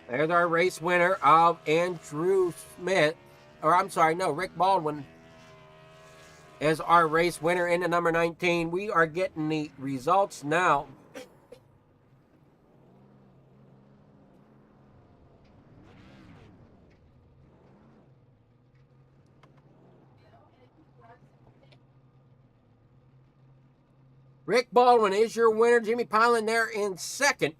There's our race winner of Andrew Smith. Rick Baldwin is our race winner in the number 19. We are getting the results now. Rick Baldwin is your winner. Jimmy Piling there in second.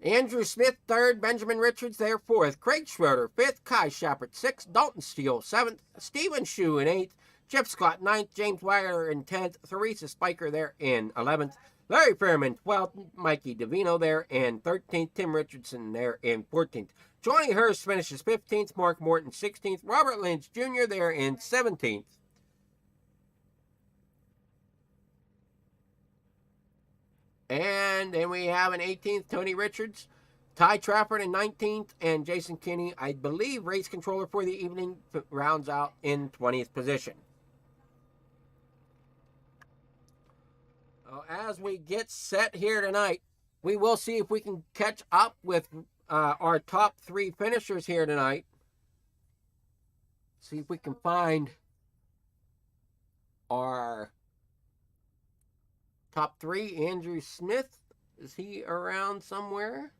Andrew Smith, 3rd. Benjamin Richards there, 4th. Craig Schroeder, 5th. Kai Shepard, 6th. Dalton Steele, 7th. Stephen Shu in 8th. Jeff Scott, 9th. James Wagner in 10th. Theresa Spiker there in 11th. Larry Fairman, 12th. Mikey DeVino there in 13th. Tim Richardson there in 14th. Johnny Hurst finishes 15th. Mark Morton, 16th. Robert Lynch Jr. there in 17th. And then we have an 18th, Tony Richards. Ty Trafford in 19th. And Jason Kinney, I believe, race controller for the evening, rounds out in 20th position. As we get set here tonight, we will see if we can catch up with our top 3 finishers here tonight. See if we can find our top 3. Andrew Smith, is he around somewhere?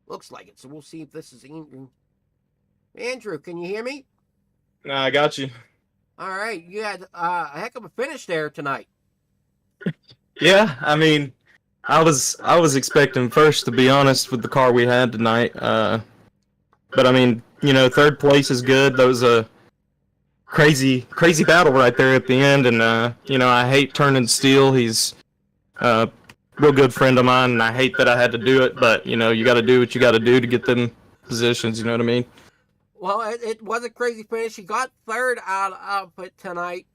Looks like it, so we'll see if this is Andrew. Andrew, can you hear me?
Nah, I got you.
All right, you had a heck of a finish there tonight.
Yeah, I mean, I was expecting first, to be honest, with the car we had tonight. But I mean, 3rd place is good. That was a crazy battle right there at the end. And I hate turning steel. He's a real good friend of mine, and I hate that I had to do it. But you got to do what you got to do to get them positions. You know what I mean?
Well, it was a crazy finish. He got third out of it tonight,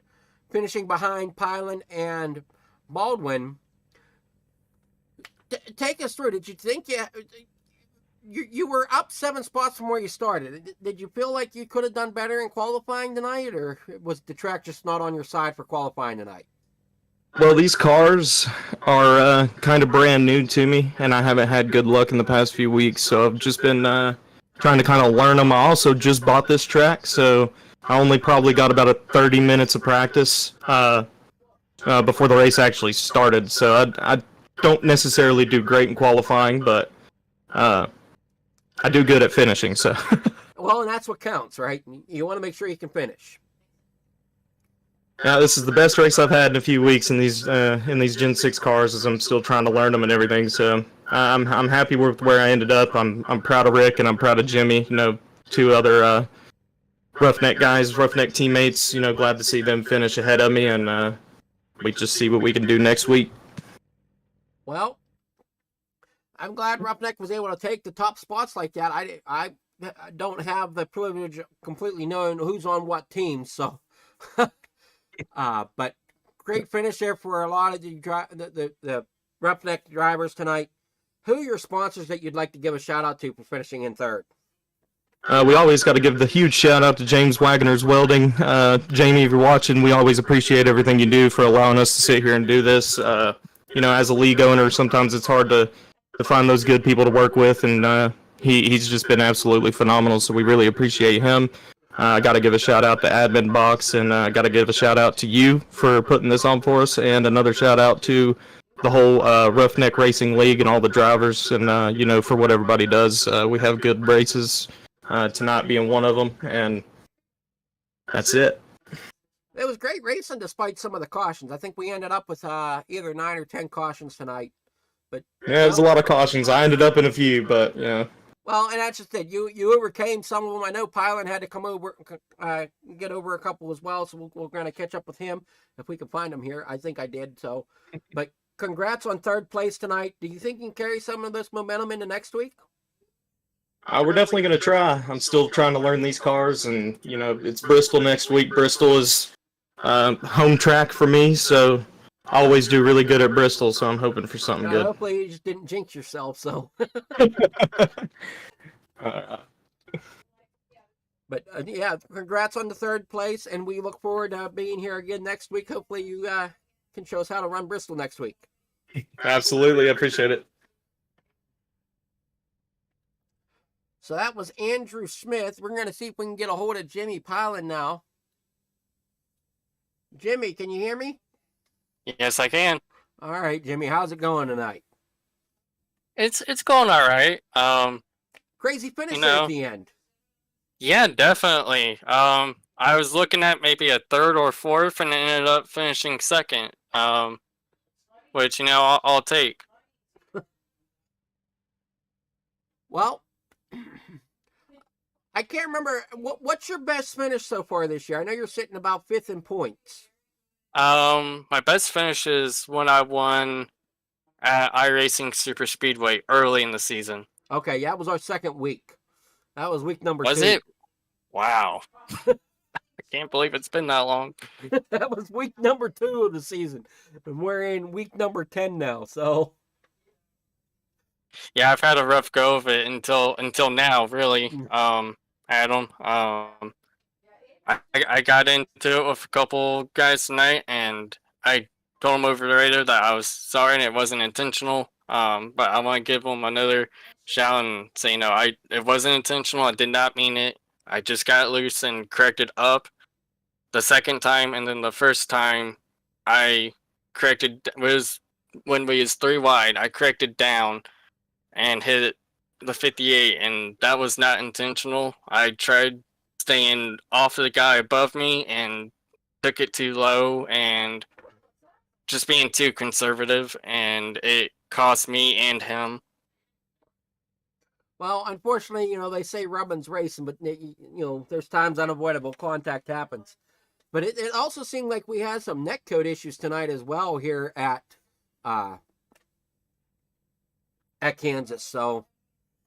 finishing behind Pylan and Baldwin. Take us through. Did you think you were up 7 spots from where you started? Did you feel like you could have done better in qualifying tonight, or was the track just not on your side for qualifying tonight?
Well, these cars are kind of brand new to me, and I haven't had good luck in the past few weeks, so I've just been trying to kind of learn them. I also just bought this track, so I only probably got about 30 minutes of practice before the race actually started. So I don't necessarily do great in qualifying, but I do good at finishing. So.
Well, and that's what counts, right? You want to make sure you can finish.
This is the best race I've had in a few weeks in these Gen 6 cars, as I'm still trying to learn them and everything. So I'm happy with where I ended up. I'm proud of Rick and I'm proud of Jimmy. 2 other roughneck guys, roughneck teammates. Glad to see them finish ahead of me, and we just see what we can do next week.
Well, I'm glad Roughneck was able to take the top spots like that. I don't have the privilege of completely knowing who's on what team, so. But great finish there for a lot of the Roughneck drivers tonight. Who are your sponsors that you'd like to give a shout out to for finishing in third?
We always got to give the huge shout out to James Wagoner's Welding. Jamie, if you're watching, we always appreciate everything you do for allowing us to sit here and do this. As a league owner, sometimes it's hard to find those good people to work with, and he's just been absolutely phenomenal, so we really appreciate him. I got to give a shout out to Admin Box, and I got to give a shout out to you for putting this on for us, and another shout out to the whole Roughneck Racing League and all the drivers, and for what everybody does. We have good races, tonight being one of them, and that's it.
It was great racing despite some of the cautions. I think we ended up with either 9 or 10 cautions tonight. But
yeah, there's a lot of cautions. I ended up in a few, but yeah.
Well, and that's just it. You overcame some of them. I know Pylan had to come over, get over a couple as well. So we're going to catch up with him if we can find him here. I think I did. So, but congrats on third place tonight. Do you think you can carry some of this momentum into next week?
We're definitely going to try. I'm still trying to learn these cars, and it's Bristol next week. Bristol is home track for me, so I always do really good at Bristol. So I'm hoping for something good.
Hopefully you just didn't jinx yourself. So. But yeah, congrats on the third place, and we look forward to being here again next week. Hopefully you can show us how to run Bristol next week.
Absolutely, I appreciate it.
So that was Andrew Smith. We're going to see if we can get a hold of Jimmy Pylan now. Jimmy, can you hear me?
Yes, I can.
All right, Jimmy, how's it going tonight?
It's going all right.
Crazy finish there at the end.
Yeah, definitely. I was looking at maybe a third or fourth, and ended up finishing second. Which I'll take.
Well, I can't remember what's your best finish so far this year. I know you're sitting about 5th in points.
My best finish is when I won at iRacing Super Speedway early in the season.
Okay, yeah, that was our second week. That was week number 2.
Was it? Wow. I can't believe it's been that long.
That was week number 2 of the season. And we're in week number 10 now, so.
Yeah, I've had a rough go of it until now, really. Adam. I got into it with a couple guys tonight, and I told them over the radio that I was sorry and it wasn't intentional. But I want to give them another shout and say, it wasn't intentional. I did not mean it. I just got loose and corrected up the second time, and then the first time I corrected was when we was 3 wide. I corrected down and hit the 58, and that was not intentional. I tried staying off of the guy above me and took it too low and just being too conservative, and it cost me and him.
Well, unfortunately, they say rubbing's racing, but there's times unavoidable contact happens. But it also seemed like we had some neck code issues tonight as well here at Kansas. So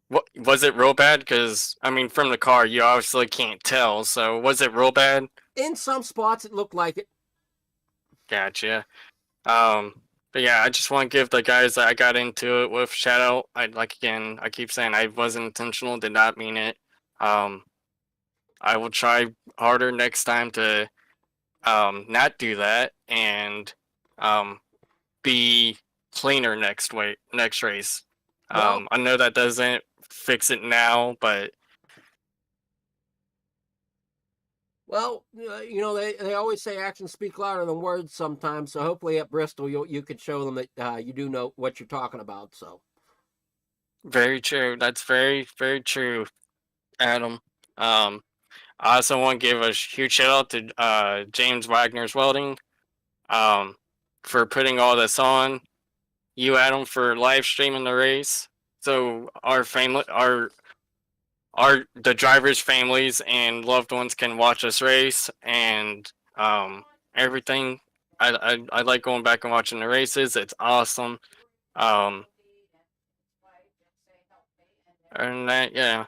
What was it real bad? Because I mean, from the car, you obviously can't tell. So was it real bad?
in some spots it looked like it.
Gotcha. But yeah, I just want to give the guys that I got into it with shout out. I keep saying I wasn't intentional, did not mean it. Um, I will try harder next time to not do that and be cleaner next race.
Well,
I know that doesn't fix it now, but
well, they always say actions speak louder than words sometimes. So hopefully at Bristol you could show them that you do know what you're talking about. So
very true. That's very, very true, Adam. I also want to give a huge shout out to James Wagner's Welding for putting all this on. You, Adam, for live streaming the race. So our family, the drivers' families and loved ones can watch us race and everything. I like going back and watching the races. It's awesome. Um, and that, yeah.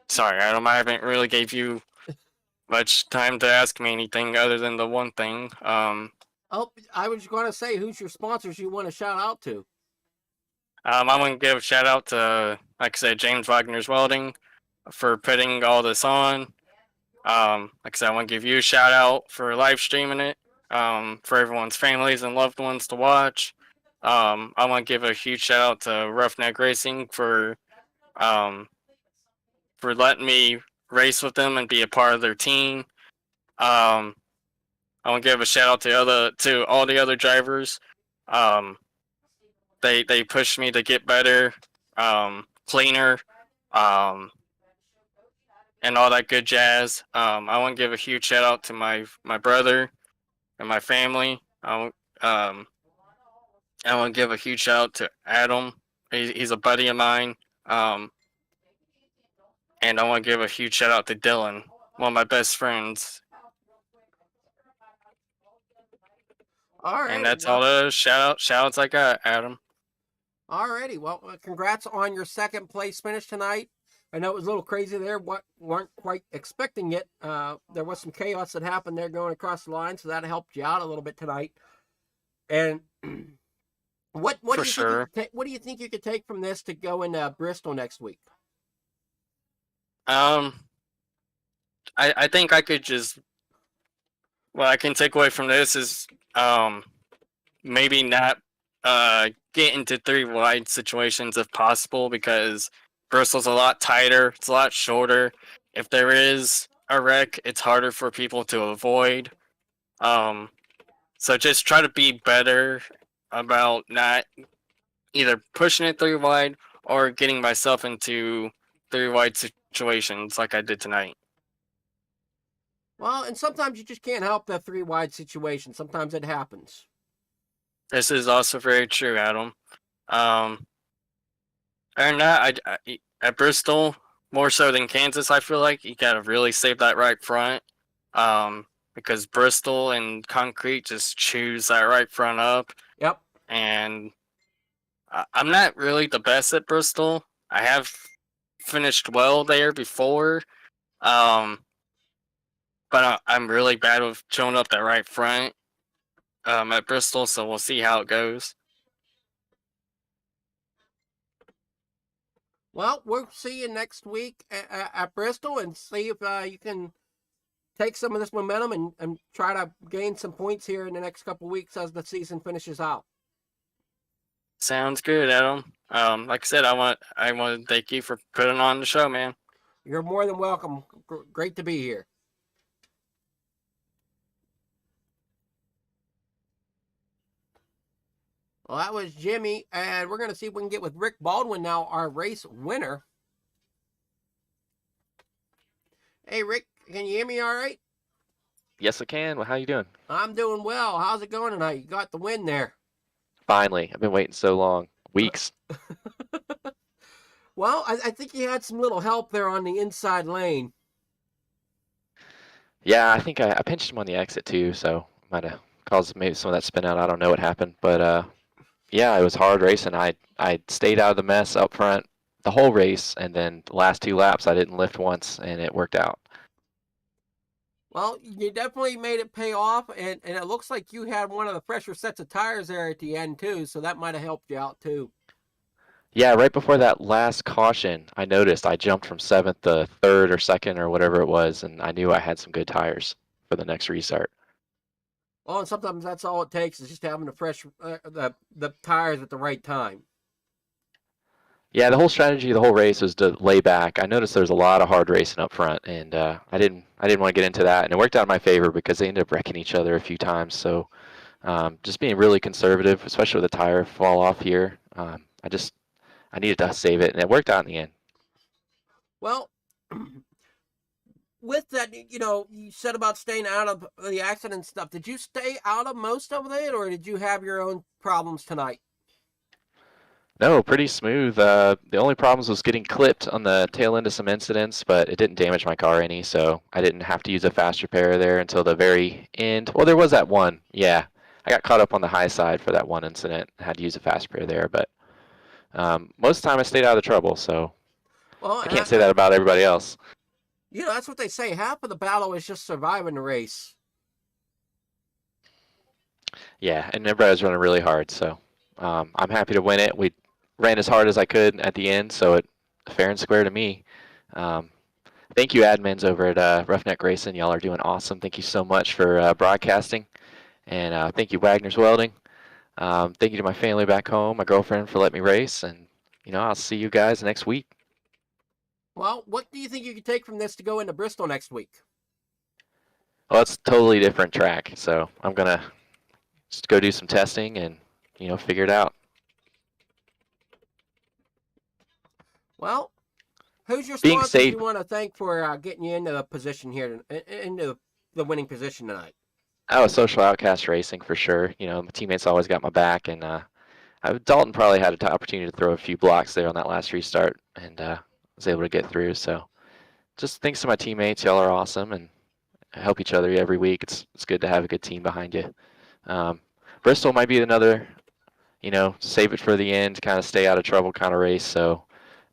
Sorry, Adam, I haven't really gave you much time to ask me anything other than the one thing.
oh, I was going to say, who's your sponsors you want to shout out to?
I want to give a shout out to, like I said, James Wagner's Welding for putting all this on. Like I said, I want to give you a shout out for live streaming it, for everyone's families and loved ones to watch. I want to give a huge shout out to Roughneck Racing for letting me race with them and be a part of their team. I want to give a shout out to all the other drivers. They pushed me to get better, cleaner, and all that good jazz. I want to give a huge shout out to my brother and my family. I want to give a huge shout out to Adam. He's a buddy of mine. And I want to give a huge shout out to Dylan, one of my best friends.
All right,
And that's all the shout outs I got, Adam.
Alrighty, well, congrats on your second place finish tonight. I know it was a little crazy there. Weren't quite expecting it. There was some chaos that happened there going across the line, so that helped you out a little bit tonight. And what do you think you could take from this to go in Bristol next week?
I think I could just what I can take away from this is maybe not get into 3 wide situations if possible, because Bristol's a lot tighter, it's a lot shorter. If there is a wreck, it's harder for people to avoid. So just try to be better about not either pushing it 3 wide or getting myself into 3 wide situations like I did tonight.
Well, and sometimes you just can't help that 3 wide situation. Sometimes it happens.
This is also very true, Adam. And at Bristol, more so than Kansas, I feel like you gotta really save that right front. Because Bristol and concrete just chews that right front up.
Yep.
And I'm not really the best at Bristol. I have finished well there before. But I'm really bad with chewing up that right front at Bristol, so we'll see how it goes.
Well, we'll see you next week at Bristol and see if you can take some of this momentum and try to gain some points here in the next couple of weeks as the season finishes out.
Sounds good, Adam. Like I said, I want to thank you for putting on the show, man.
You're more than welcome. Great to be here. Well, that was Jimmy, and we're going to see if we can get with Rick Baldwin now, our race winner. Hey, Rick, can you hear me all right?
Yes, I can. Well, how you doing?
I'm doing well. How's it going tonight? You got the win there.
Finally. I've been waiting so long. Weeks.
Well, I think you had some little help there on the inside lane.
Yeah, I think I pinched him on the exit too, so might have caused maybe some of that spin out. I don't know what happened, but yeah, it was hard racing. I stayed out of the mess up front the whole race, and then the last 2 laps I didn't lift once, and it worked out.
Well, you definitely made it pay off, and it looks like you had one of the fresher sets of tires there at the end too, so that might have helped you out too.
Yeah, right before that last caution, I noticed I jumped from seventh to third or second or whatever it was, and I knew I had some good tires for the next restart.
Well, and sometimes that's all it takes is just having the fresh the tires at the right time.
Yeah, the whole strategy of the whole race was to lay back. I noticed there was a lot of hard racing up front, and I didn't want to get into that, and it worked out in my favor because they ended up wrecking each other a few times. So just being really conservative, especially with the tire fall off here. I needed to save it, and it worked out in the end.
Well, with that, you said about staying out of the accident stuff. Did you stay out of most of it, or did you have your own problems tonight?
No, pretty smooth. The only problems was getting clipped on the tail end of some incidents, but it didn't damage my car any, so I didn't have to use a fast repair there until the very end. Well, there was that one. Yeah, I got caught up on the high side for that one incident. I had to use a fast repair there, but most of the time I stayed out of trouble, so
Well,
I can't say that about everybody else.
that's what they say. Half of the battle is just surviving the race.
Yeah, and everybody was running really hard, so I'm happy to win it. We ran as hard as I could at the end, so it fair and square to me. Thank you, admins over at Roughneck Racing. Y'all are doing awesome. Thank you so much for broadcasting, and thank you, Wagner's Welding. Thank you to my family back home, my girlfriend for letting me race, and I'll see you guys next week.
Well, what do you think you could take from this to go into Bristol next week?
Well, it's a totally different track, so I'm gonna just go do some testing and figure it out.
Well, who's your
Being
sponsors
safe.
you want to thank for getting you into the position here, into the winning position tonight?
Oh, Social Outcast Racing for sure. My teammates always got my back, and Dalton probably had an opportunity to throw a few blocks there on that last restart, and was able to get through. So, just thanks to my teammates. Y'all are awesome, and help each other every week. It's good to have a good team behind you. Bristol might be another, save it for the end, kind of stay out of trouble kind of race. So,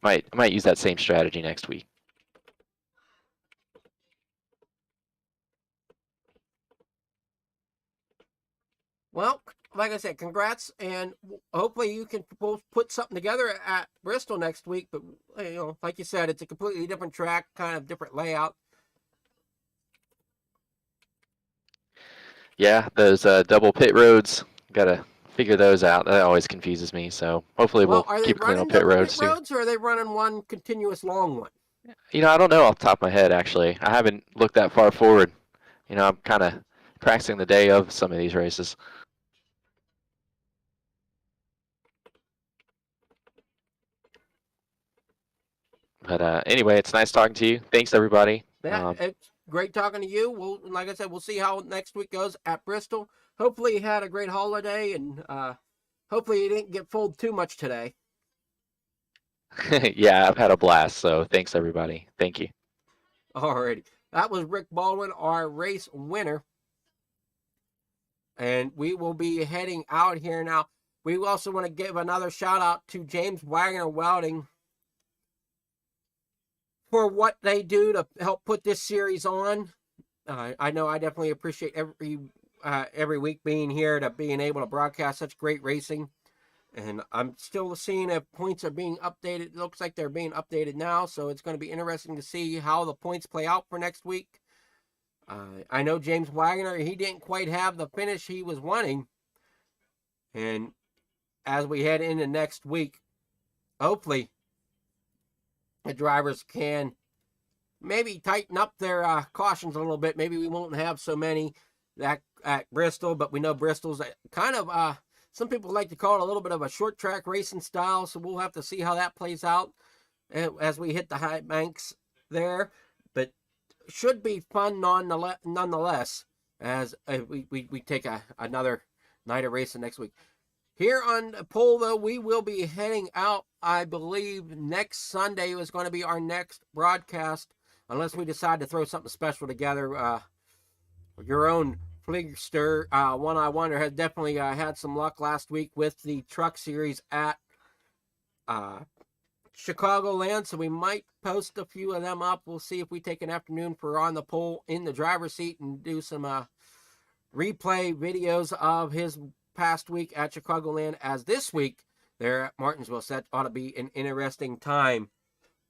might use that same strategy next week.
Well, like I said, congrats, and hopefully you can both put something together at Bristol next week. But like you said, it's a completely different track, kind of different layout.
Yeah, those double pit roads, gotta figure those out. That always confuses me. So hopefully
Well,
we'll
are they
keep clean
running
on pit
double
roads
pit
too.
roads, or are they running one continuous long one?
I don't know off the top of my head actually. I haven't looked that far forward. I'm kind of practicing the day of some of these races. But anyway, it's nice talking to you. Thanks, everybody.
Yeah, it's great talking to you. Like I said, we'll see how next week goes at Bristol. Hopefully you had a great holiday, and hopefully you didn't get fooled too much today.
Yeah, I've had a blast. So thanks, everybody. Thank you.
Alrighty. That was Rick Baldwin, our race winner. And we will be heading out here now. We also want to give another shout out to James Wagoner Welding for what they do to help put this series on. I know I definitely appreciate every week being here, to being able to broadcast such great racing. And I'm still seeing if points are being updated. It looks like they're being updated now, so it's going to be interesting to see how the points play out for next week. I know James Wagoner, he didn't quite have the finish he was wanting. And as we head into next week, hopefully the drivers can maybe tighten up their cautions a little bit. Maybe we won't have so many at Bristol, but we know Bristol's kind of, some people like to call it a little bit of a short track racing style, so we'll have to see how that plays out as we hit the high banks there. But should be fun nonetheless, as we take another night of racing next week. Here on the poll, though, we will be heading out, I believe, next Sunday is going to be our next broadcast, unless we decide to throw something special together your own Fligster. One I Wonder has definitely had some luck last week with the Truck Series at Chicagoland, so we might post a few of them up. We'll see if we take an afternoon for on the pole in the driver's seat and do some replay videos of his past week at Chicagoland, as this week there at Martinsville set ought to be an interesting time.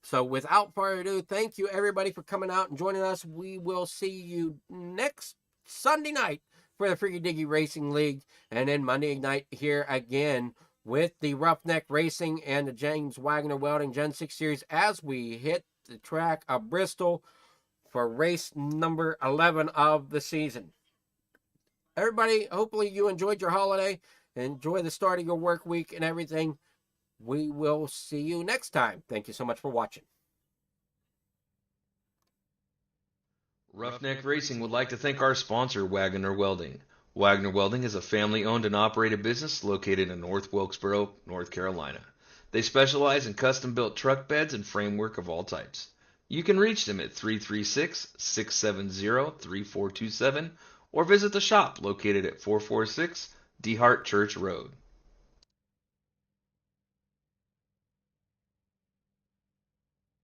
So without further ado, thank you everybody for coming out and joining us. We will see you next Sunday night for the Freaky Diggy Racing League, and then Monday night here again with the Roughneck Racing and the James Wagoner Welding Gen 6 Series as we hit the track of Bristol for race number 11 of the season. Everybody, hopefully you enjoyed your holiday. Enjoy the start of your work week and everything. We will see you next time. Thank you so much for watching.
Roughneck Racing would like to thank our sponsor, Wagoner Welding. Wagoner Welding is a family-owned and operated business located in North Wilkesboro, North Carolina. They specialize in custom-built truck beds and framework of all types. You can reach them at 336-670-3427 or visit the shop located at 446 DeHart Church Road.